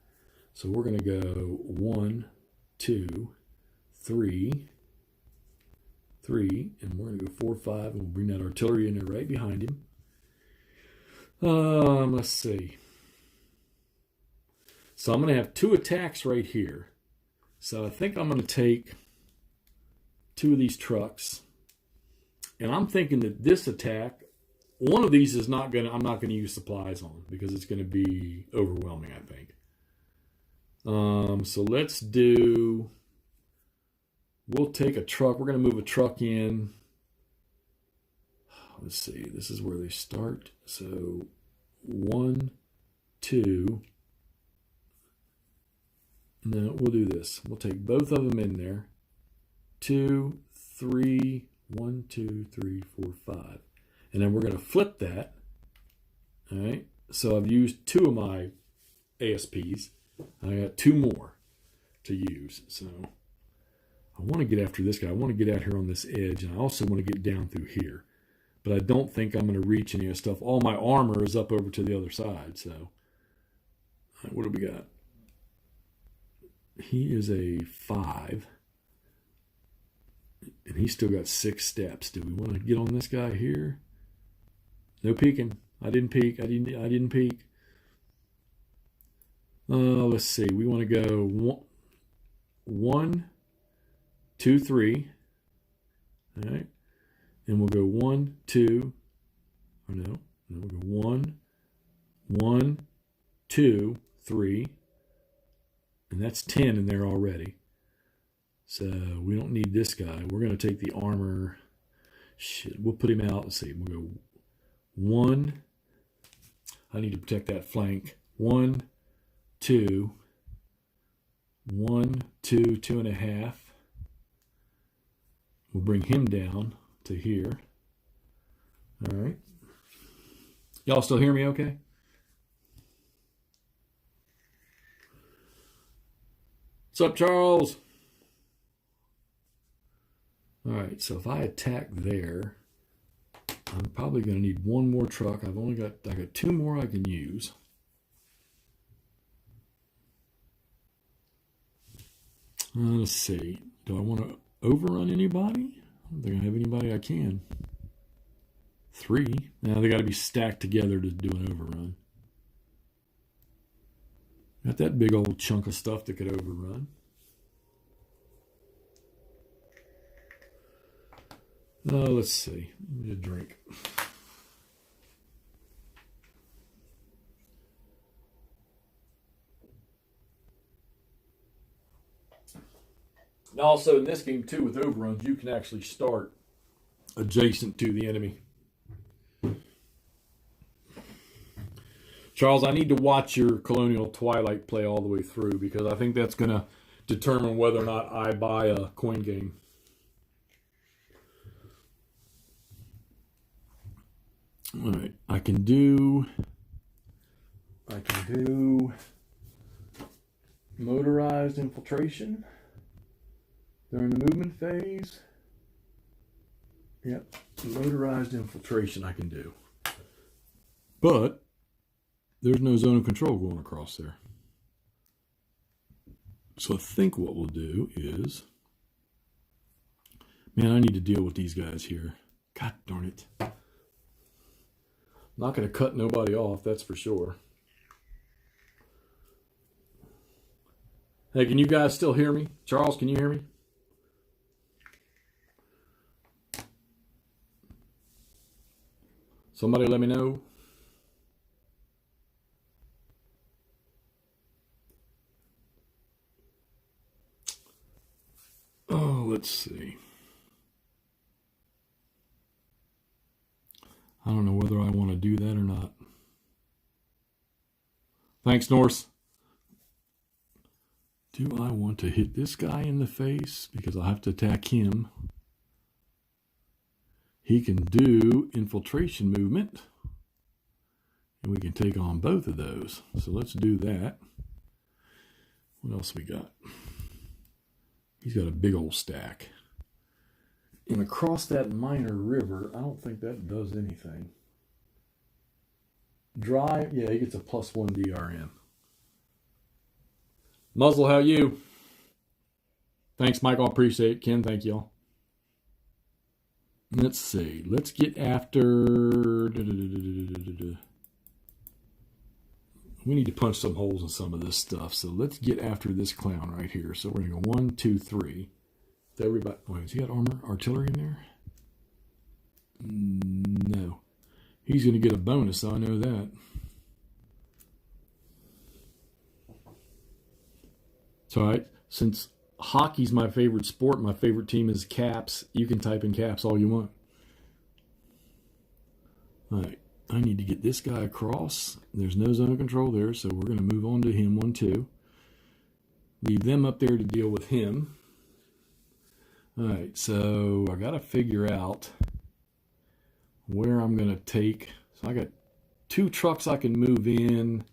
So we're going to go 1, 2, 3, and we're going to go 4, 5, and we'll bring that artillery in there right behind him. Let's see. So I'm going to have 2 attacks right here. So I think I'm going to take 2 of these trucks. And I'm thinking that this attack, one of these I'm not going to use supplies on, because it's going to be overwhelming, I think. So we'll take a truck. We're going to move a truck in. Let's see. This is where they start. So 1, 2. No, we'll do this. We'll take both of them in there. 2, 3, 1, 2, 3, 4, 5. And then we're going to flip that. All right. So I've used 2 of my ASPs. I got 2 more to use. So I want to get after this guy. I want to get out here on this edge. And I also want to get down through here. But I don't think I'm going to reach any of this stuff. All my armor is up over to the other side. So all right, what do we got? He is a 5. And he's still got 6 steps. Do we want to get on this guy here? No peeking. I didn't peek. I didn't peek. Let's see. We want to go 1, 2, 3. All right. And we'll go 1, 2. Or no. We'll go 1, 1, 2, 3. And that's 10 in there already. So we don't need this guy. We're going to take the armor. Shit, we'll put him out. Let's see. We'll go 1. I need to protect that flank. 1, 2, 1, 2, 2.5. We'll bring him down to here. All right. Y'all still hear me okay? What's up, Charles? All right, so if I attack there, I'm probably going to need one more truck. I got 2 more I can use. Let's see. Do I want to overrun anybody? I don't think I have anybody I can. 3. Now they got to be stacked together to do an overrun. Got that big old chunk of stuff that could overrun. Let's see. Let me get a drink. And also in this game too, with overruns, you can actually start adjacent to the enemy. Charles, I need to watch your Colonial Twilight play all the way through because I think that's going to determine whether or not I buy a coin game. All right, I can do motorized infiltration during the movement phase. Yep, motorized infiltration I can do. But there's no zone of control going across there. So I think what we'll do is, man, I need to deal with these guys here. God darn it. I'm not going to cut nobody off, that's for sure. Hey, can you guys still hear me? Charles, can you hear me? Somebody let me know. Oh, let's see. I don't know whether I want to do that or not. Thanks, Norse. Do I want to hit this guy in the face? Because I'll have to attack him. He can do infiltration movement. And we can take on both of those. So let's do that. What else we got? He's got a big old stack. And across that minor river, I don't think that does anything. Drive, yeah, he gets a +1 DRM. Muzzle, how you? Thanks, Michael. I appreciate it. Ken, thank y'all. Let's see. Let's get after... We need to punch some holes in some of this stuff. So let's get after this clown right here. So we're going to go 1, 2, 3. Everybody, wait, has he got artillery in there? No. He's going to get a bonus, I know that. It's all right. Since hockey's my favorite sport, my favorite team is Caps. You can type in Caps all you want. All right. I need to get this guy across. There's no zone of control there, so we're going to move on to him, 1, 2. Leave them up there to deal with him. All right, so I got to figure out where I'm going to take. So I got 2 trucks I can move in.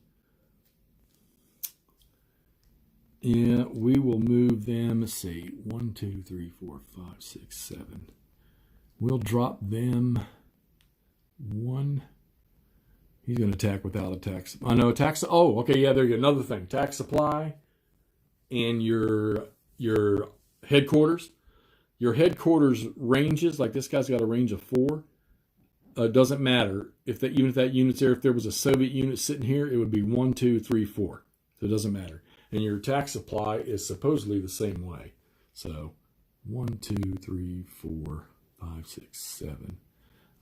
Yeah, we will move them. Let's see, 1, 2, 3, 4, 5, 6, 7. We'll drop them 1. He's going to attack without attacks. I know attacks. Oh, okay, yeah, there you go. Another thing, tax supply and your headquarters. Your headquarters ranges, like this guy's got a range of 4. Doesn't matter if that, even if that unit's there. If there was a Soviet unit sitting here, it would be 1, 2, 3, 4. So it doesn't matter. And your attack supply is supposedly the same way. So 1, 2, 3, 4, 5, 6, 7.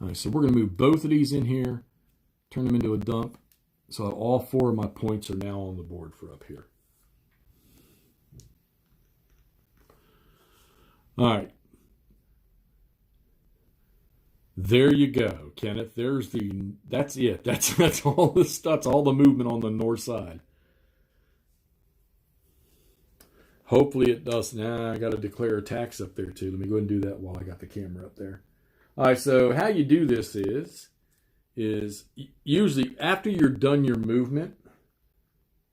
All right, so we're going to move both of these in here, turn them into a dump. So all 4 of my points are now on the board for up here. All right. There you go, Kenneth. That's it. That's all this. That's all the movement on the north side. Hopefully it does. Now I got to declare attacks up there too. Let me go ahead and do that while I got the camera up there. All right. So how you do this is usually after you're done your movement,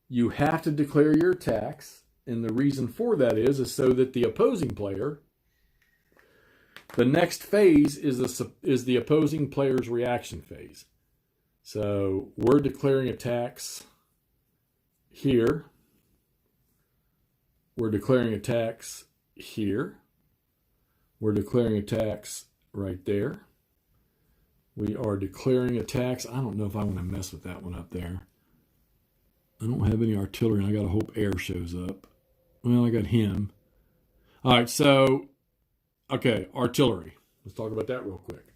you have to declare your attacks, and the reason for that is so that the opposing player. The next phase is the opposing player's reaction phase. So we're declaring attacks here. We're declaring attacks here. We're declaring attacks right there. We are declaring attacks. I don't know if I want to mess with that one up there. I don't have any artillery, and I got to hope air shows up. Well, I got him. All right, so, okay, artillery. Let's talk about that real quick.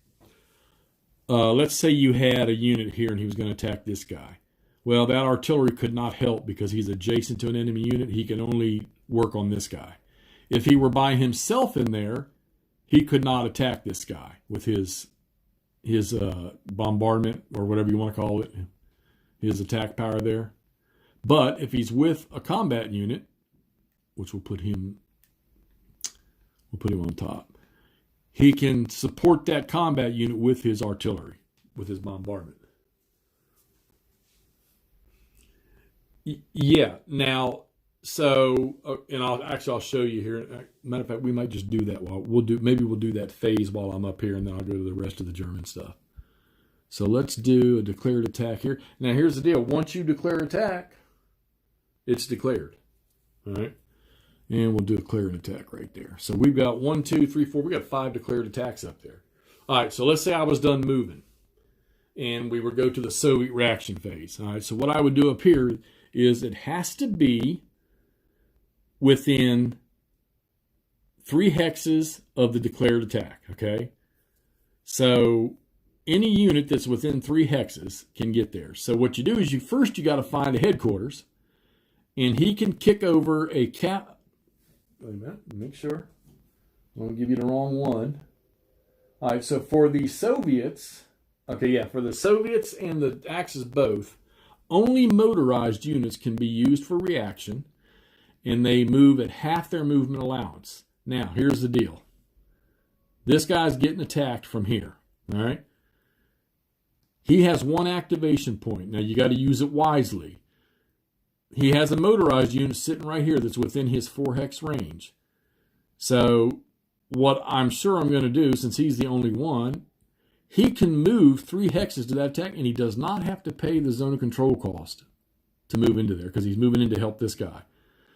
Let's say you had a unit here, and he was going to attack this guy. Well, that artillery could not help because he's adjacent to an enemy unit. He can only work on this guy. If he were by himself in there, he could not attack this guy with his bombardment, or whatever you want to call it, his attack power there. But if he's with a combat unit, which we'll put him on top, he can support that combat unit with his artillery, with his bombardment. Yeah. Now, so, and I'll show you here. Matter of fact, we might just do that maybe we'll do that phase while I'm up here, and then I'll go to the rest of the German stuff. So let's do a declared attack here. Now, here's the deal. Once you declare attack, it's declared. All right. And we'll do a declared attack right there. So we've got 1, 2, 3, 4. We got 5 declared attacks up there. All right. So let's say I was done moving, and we would go to the Soviet reaction phase. All right. So what I would do up here is it has to be within 3 hexes of the declared attack, okay? So any unit that's within 3 hexes can get there. So what you do is you got to find a headquarters, and he can kick over a cap. Wait a minute, make sure. I don't give you the wrong one. All right, so for the Soviets, for the Soviets and the Axis both, only motorized units can be used for reaction, and they move at half their movement allowance. Now, here's the deal. This guy's getting attacked from here, all right? He has 1 activation point. Now, you got to use it wisely. He has a motorized unit sitting right here that's within his 4-hex range. So, what I'm sure I'm going to do, since he's the only one, he can move 3 hexes to that attack, and he does not have to pay the zone of control cost to move into there, because he's moving in to help this guy.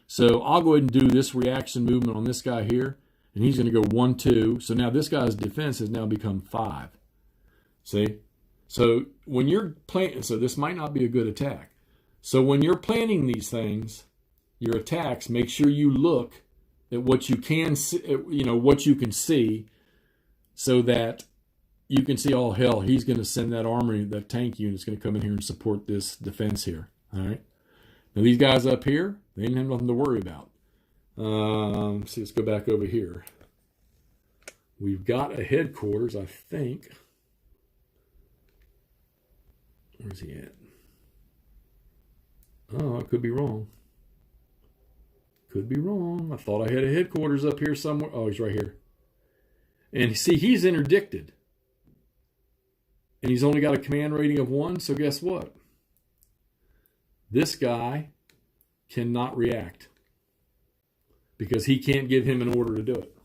So I'll go ahead and do this reaction movement on this guy here, and he's going to go 1, 2. So now this guy's defense has now become 5. See? So when you're planning, so this might not be a good attack. So when you're planning these things, your attacks, make sure you look at what you can see, what you can see, so that you can see, oh hell, he's going to send that armory, that tank unit's going to come in here and support this defense here. All right. Now these guys up here, they didn't have nothing to worry about. Let's go back over here. We've got a headquarters, I think. Where's he at? Oh, I could be wrong. Could be wrong. I thought I had a headquarters up here somewhere. Oh, he's right here. And see, he's interdicted. And he's only got a command rating of 1, so guess what? This guy cannot react because he can't give him an order to do it.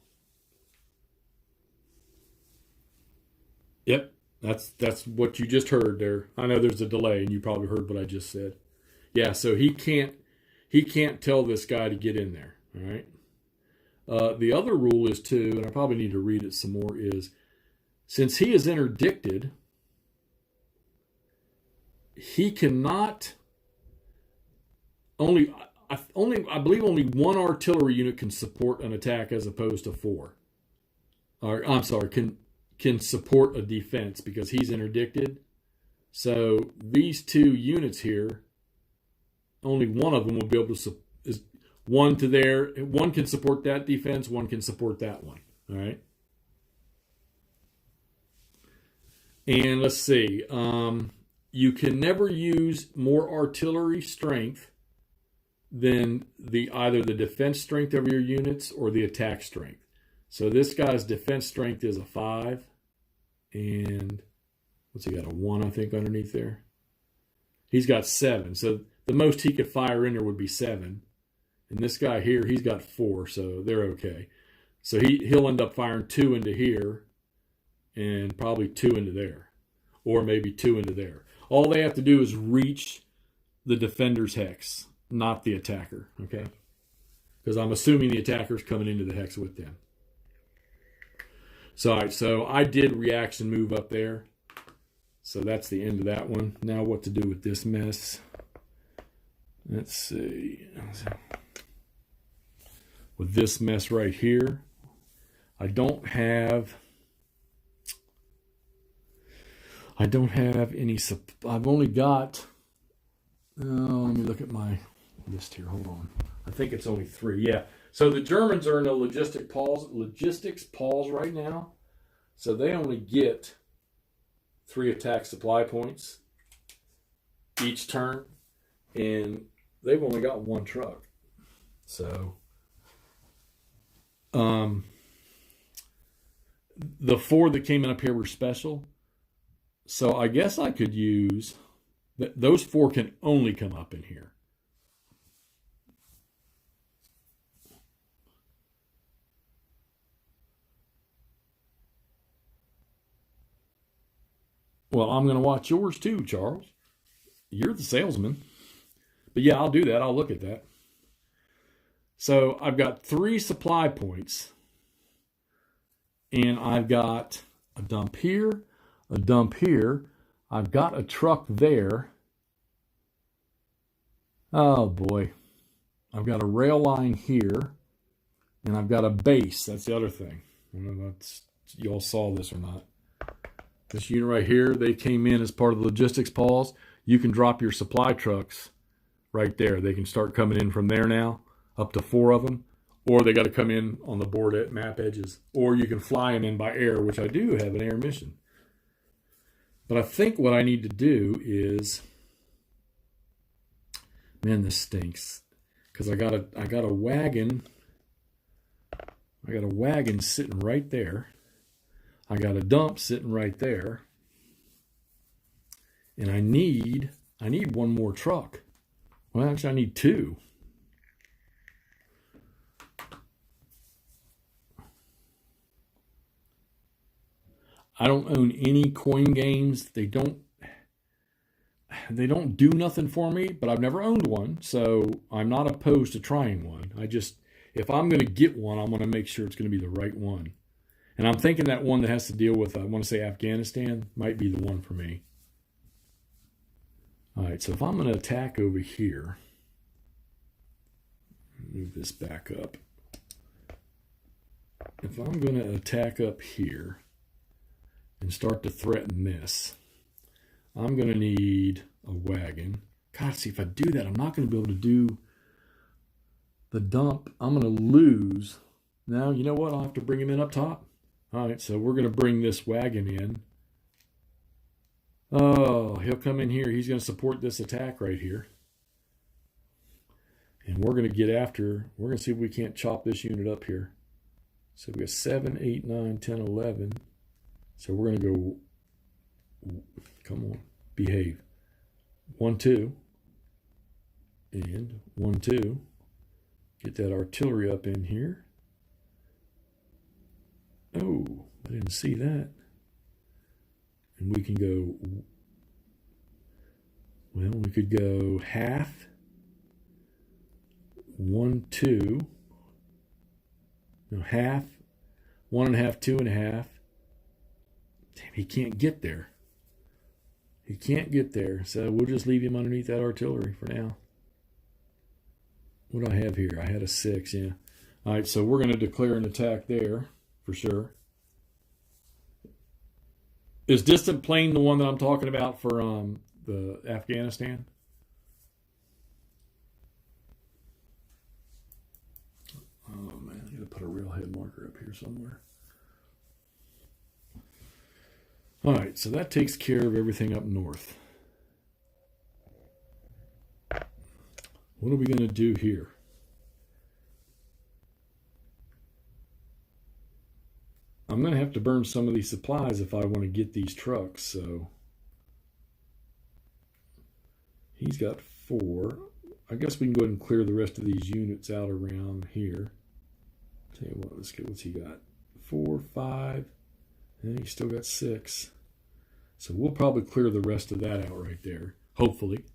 Yep, that's what you just heard there. I know there's a delay, and you probably heard what I just said. Yeah, so he can't tell this guy to get in there. All right. The other rule is too, and I probably need to read it some more, is since he is interdicted, he cannot. I believe only 1 artillery unit can support an attack as opposed to 4. Or I'm sorry, can support a defense because he's interdicted. So these 2 units here, only one of them will be able to one can support that defense, one can support that one. All right. And let's see. You can never use more artillery strength than either the defense strength of your units or the attack strength. So this guy's defense strength is a 5. And what's he got? A 1, I think, underneath there. He's got 7. So the most he could fire in there would be 7. And this guy here, he's got 4, so they're okay. So he'll end up firing 2 into here and probably 2 into there. Or maybe 2 into there. All they have to do is reach the defender's hex, not the attacker, okay? Because I'm assuming the attacker's coming into the hex with them. So, all right, so I did reaction move up there. So that's the end of that one. Now what to do with this mess. Let's see. With this mess right here, I don't have any, I've only got, let me look at my list here. Hold on. I think it's only 3. Yeah. So the Germans are in a logistics pause right now. So they only get 3 attack supply points each turn. And they've only got 1 truck. So the 4 that came in up here were special. So I guess I could use, those 4 can only come up in here. Well, I'm going to watch yours too, Charles. You're the salesman. But yeah, I'll do that. I'll look at that. So I've got 3 supply points. And I've got a dump here, a dump here. I've got a truck there. Oh boy. I've got a rail line here. And I've got a base. That's the other thing. I don't know if you all saw this or not. This unit right here, they came in as part of the logistics pause. You can drop your supply trucks right there. They can start coming in from there now, up to 4 of them. Or they got to come in on the board at map edges. Or you can fly them in by air, which I do have an air mission. But I think what I need to do is, man, this stinks. Because I got a wagon. I got a wagon sitting right there. I got a dump sitting right there. And I need 1 more truck. Well, actually, I need 2. I don't own any coin games. They don't do nothing for me, but I've never owned one, so I'm not opposed to trying one. If I'm going to get one, I want to make sure it's going to be the right one. And I'm thinking that one that has to deal with, I want to say Afghanistan, might be the one for me. All right, so if I'm going to attack over here, move this back up. If I'm going to attack up here and start to threaten this, I'm going to need a wagon. God, see, if I do that, I'm not going to be able to do the dump. I'm going to lose. Now, you know what? I'll have to bring him in up top. All right, so we're going to bring this wagon in. Oh, he'll come in here. He's going to support this attack right here. And we're going to get after, we're going to see if we can't chop this unit up here. So we got 7, 8, 9, 10, 11. So we're going to go, come on, behave. 1, 2. And 1, 2. Get that artillery up in here. Oh, I didn't see that. And we can go, well, we could go half, 1, 2, no, half, 1.5, 2.5. Damn, he can't get there. He can't get there, so we'll just leave him underneath that artillery for now. What do I have here? I had a 6, yeah. All right, so we're going to declare an attack there for sure. Is distant plain the one that I'm talking about for the Afghanistan? Oh man, I got to put a real head marker up here somewhere. All right, so that takes care of everything up north. What are we going to do here? I'm going to have to burn some of these supplies if I want to get these trucks. So he's got 4. I guess we can go ahead and clear the rest of these units out around here. Tell you what, let's get what's he got. 4, 5, and he's still got 6. So we'll probably clear the rest of that out right there. Hopefully.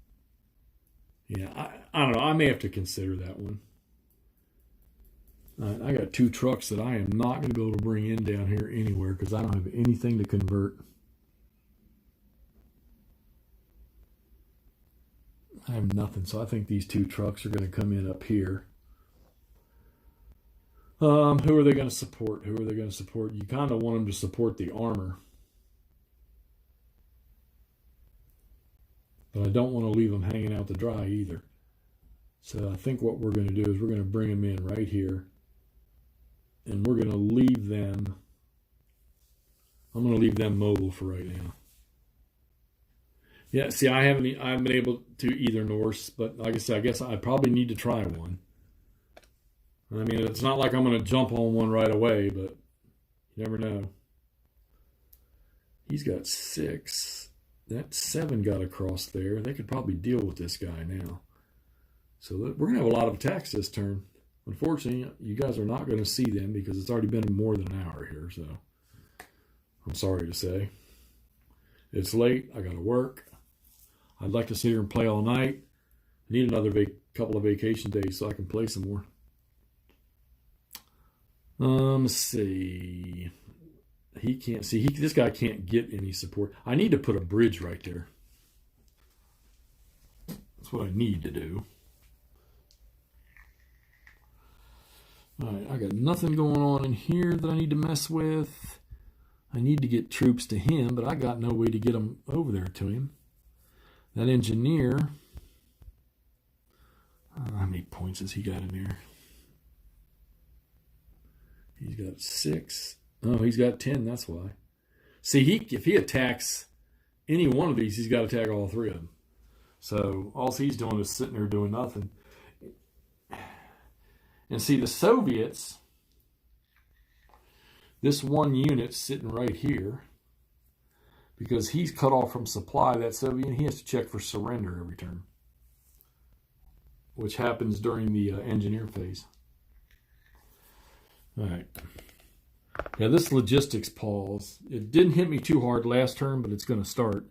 Yeah, I don't know. I may have to consider that one. I got 2 trucks that I am not going to be able to bring in down here anywhere because I don't have anything to convert. I have nothing, so I think these 2 trucks are going to come in up here. Who are they going to support? Who are they going to support? You kind of want them to support the armor. But I don't want to leave them hanging out to dry either. So I think what we're going to do is we're going to bring them in right here. And we're going to leave them. I'm going to leave them mobile for right now. Yeah, see, I haven't been able to either Norse, but like I said, I guess I probably need to try one. I mean, it's not like I'm going to jump on one right away, but you never know. He's got 6. That 7 got across there. They could probably deal with this guy now. So we're going to have a lot of attacks this turn. Unfortunately, you guys are not going to see them because it's already been more than an hour here. So I'm sorry to say. It's late. I got to work. I'd like to sit here and play all night. I need another couple of vacation days so I can play some more. Let's see. He can't see. This guy can't get any support. I need to put a bridge right there. That's what I need to do. All right, I got nothing going on in here that I need to mess with. I need to get troops to him, but I got no way to get them over there to him. That engineer, how many points has he got in there? He's got 6. Oh, he's got 10, that's why. See, if he attacks any one of these, he's got to attack all 3 of them. So all he's doing is sitting there doing nothing. And see, the Soviets, this one unit's sitting right here because he's cut off from supply. That Soviet, he has to check for surrender every turn, which happens during the engineer phase. All right. Yeah, this logistics pause, it didn't hit me too hard last turn, but it's going to start.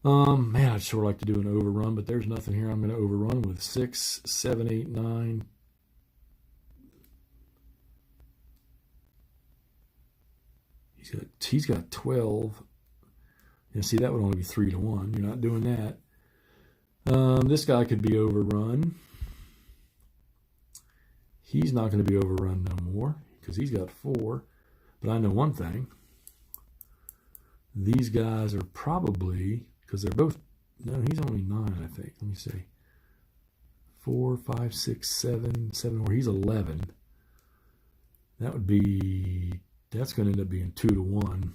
Man, I'd sure like to do an overrun, but there's nothing here I'm going to overrun with. 6, 7, 8, 9. He's got 12. And see, that would only be 3 to 1. You're not doing that. This guy could be overrun. He's not going to be overrun no more because he's got 4. But I know one thing. These guys are probably, because they're both, no, he's only 9, I think. Let me see. 4, 5, 6, 7, 7, or he's 11. That would be, that's going to end up being 2 to 1.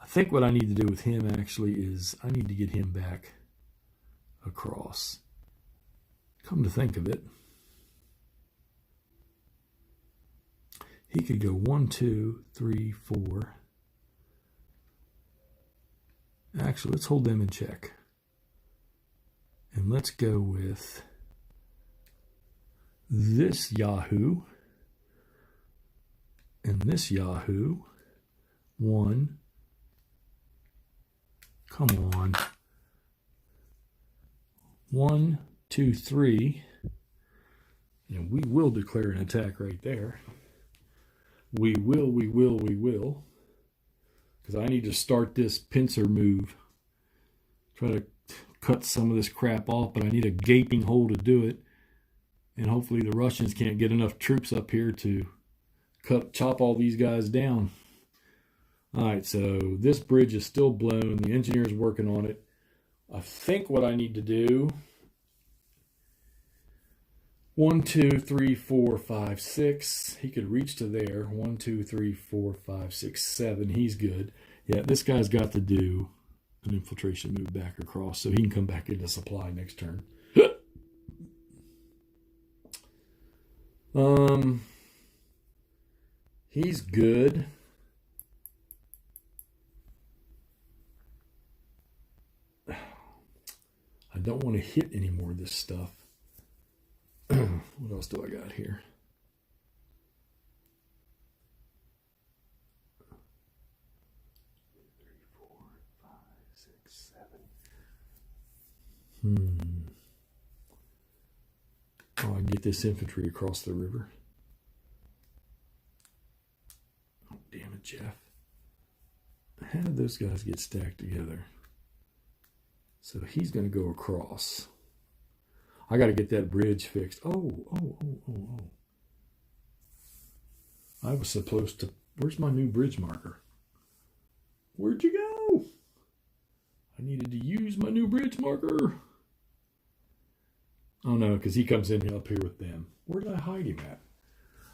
I think what I need to do with him actually is I need to get him back across. Come to think of it, he could go 1, 2, 3, 4. Actually, let's hold them in check. And let's go with this Yahoo and this Yahoo. 1. Come on. 1, 2, 3. And we will declare an attack right there. We will. Because I need to start this pincer move. Try to cut some of this crap off, but I need a gaping hole to do it. And hopefully the Russians can't get enough troops up here to chop all these guys down. All right, so this bridge is still blown. The engineer's working on it. I think what I need to do, 1, 2, 3, 4, 5, 6. He could reach to there. 1, 2, 3, 4, 5, 6, 7. He's good. Yeah, this guy's got to do an infiltration move back across so he can come back into supply next turn. He's good. I don't want to hit any more of this stuff. What else do I got here? Oh, I can get this infantry across the river. Oh, damn it, Jeff. How did those guys get stacked together? So he's going to go across. I got to get that bridge fixed. Oh. I was supposed to... Where's my new bridge marker? Where'd you go? I needed to use my new bridge marker. Oh, no, because he comes in up here with them. Where did I hide him at?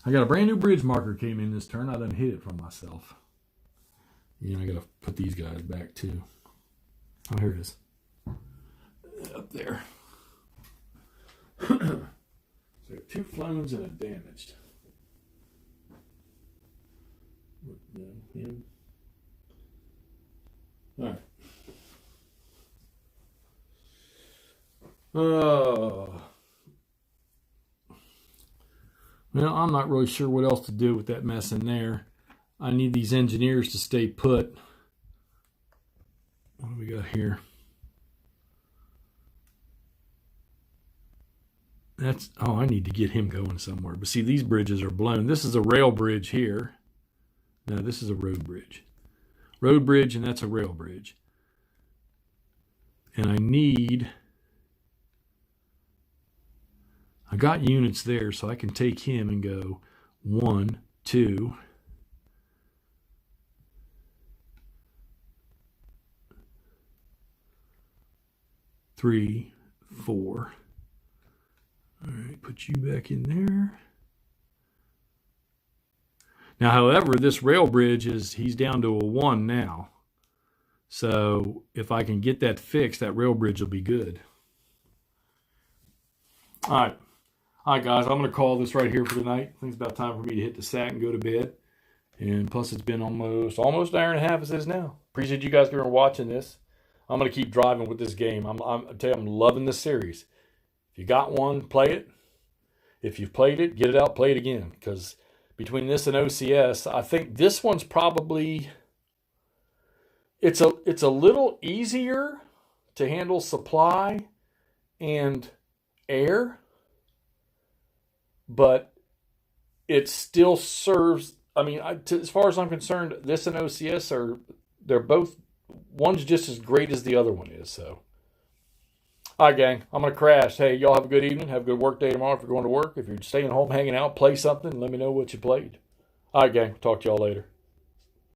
I got a brand new bridge marker came in this turn. I done hid it from myself. You know, I got to put these guys back, too. Oh, here it is. Up there. So 2 flown and a damaged. Him. All right. Well, I'm not really sure what else to do with that mess in there. I need these engineers to stay put. What do we got here? I need to get him going somewhere. But see, these bridges are blown. This is a rail bridge here. No, this is a road bridge. Road bridge, and that's a rail bridge. And I got units there, so I can take him and go 1, 2, 3, 4. All right, put you back in there. Now, however, this rail bridge he's down to a 1 now. So if I can get that fixed, that rail bridge will be good. All right, guys, I'm going to call this right here for tonight. I think it's about time for me to hit the sack and go to bed. And plus, it's been almost an hour and a half as it is now. Appreciate you guys for watching this. I'm going to keep driving with this game. I tell you, I'm loving this series. If you got one, play it. If you've played it, get it out, play it again. Because between this and OCS, I think this one's probably... It's a little easier to handle supply and air, but it still serves... I mean, as far as I'm concerned, this and OCS they're both... One's just as great as the other one is, so... All right, gang, I'm going to crash. Hey, y'all have a good evening. Have a good work day tomorrow if you're going to work. If you're staying home hanging out, play something. Let me know what you played. All right, gang, talk to y'all later.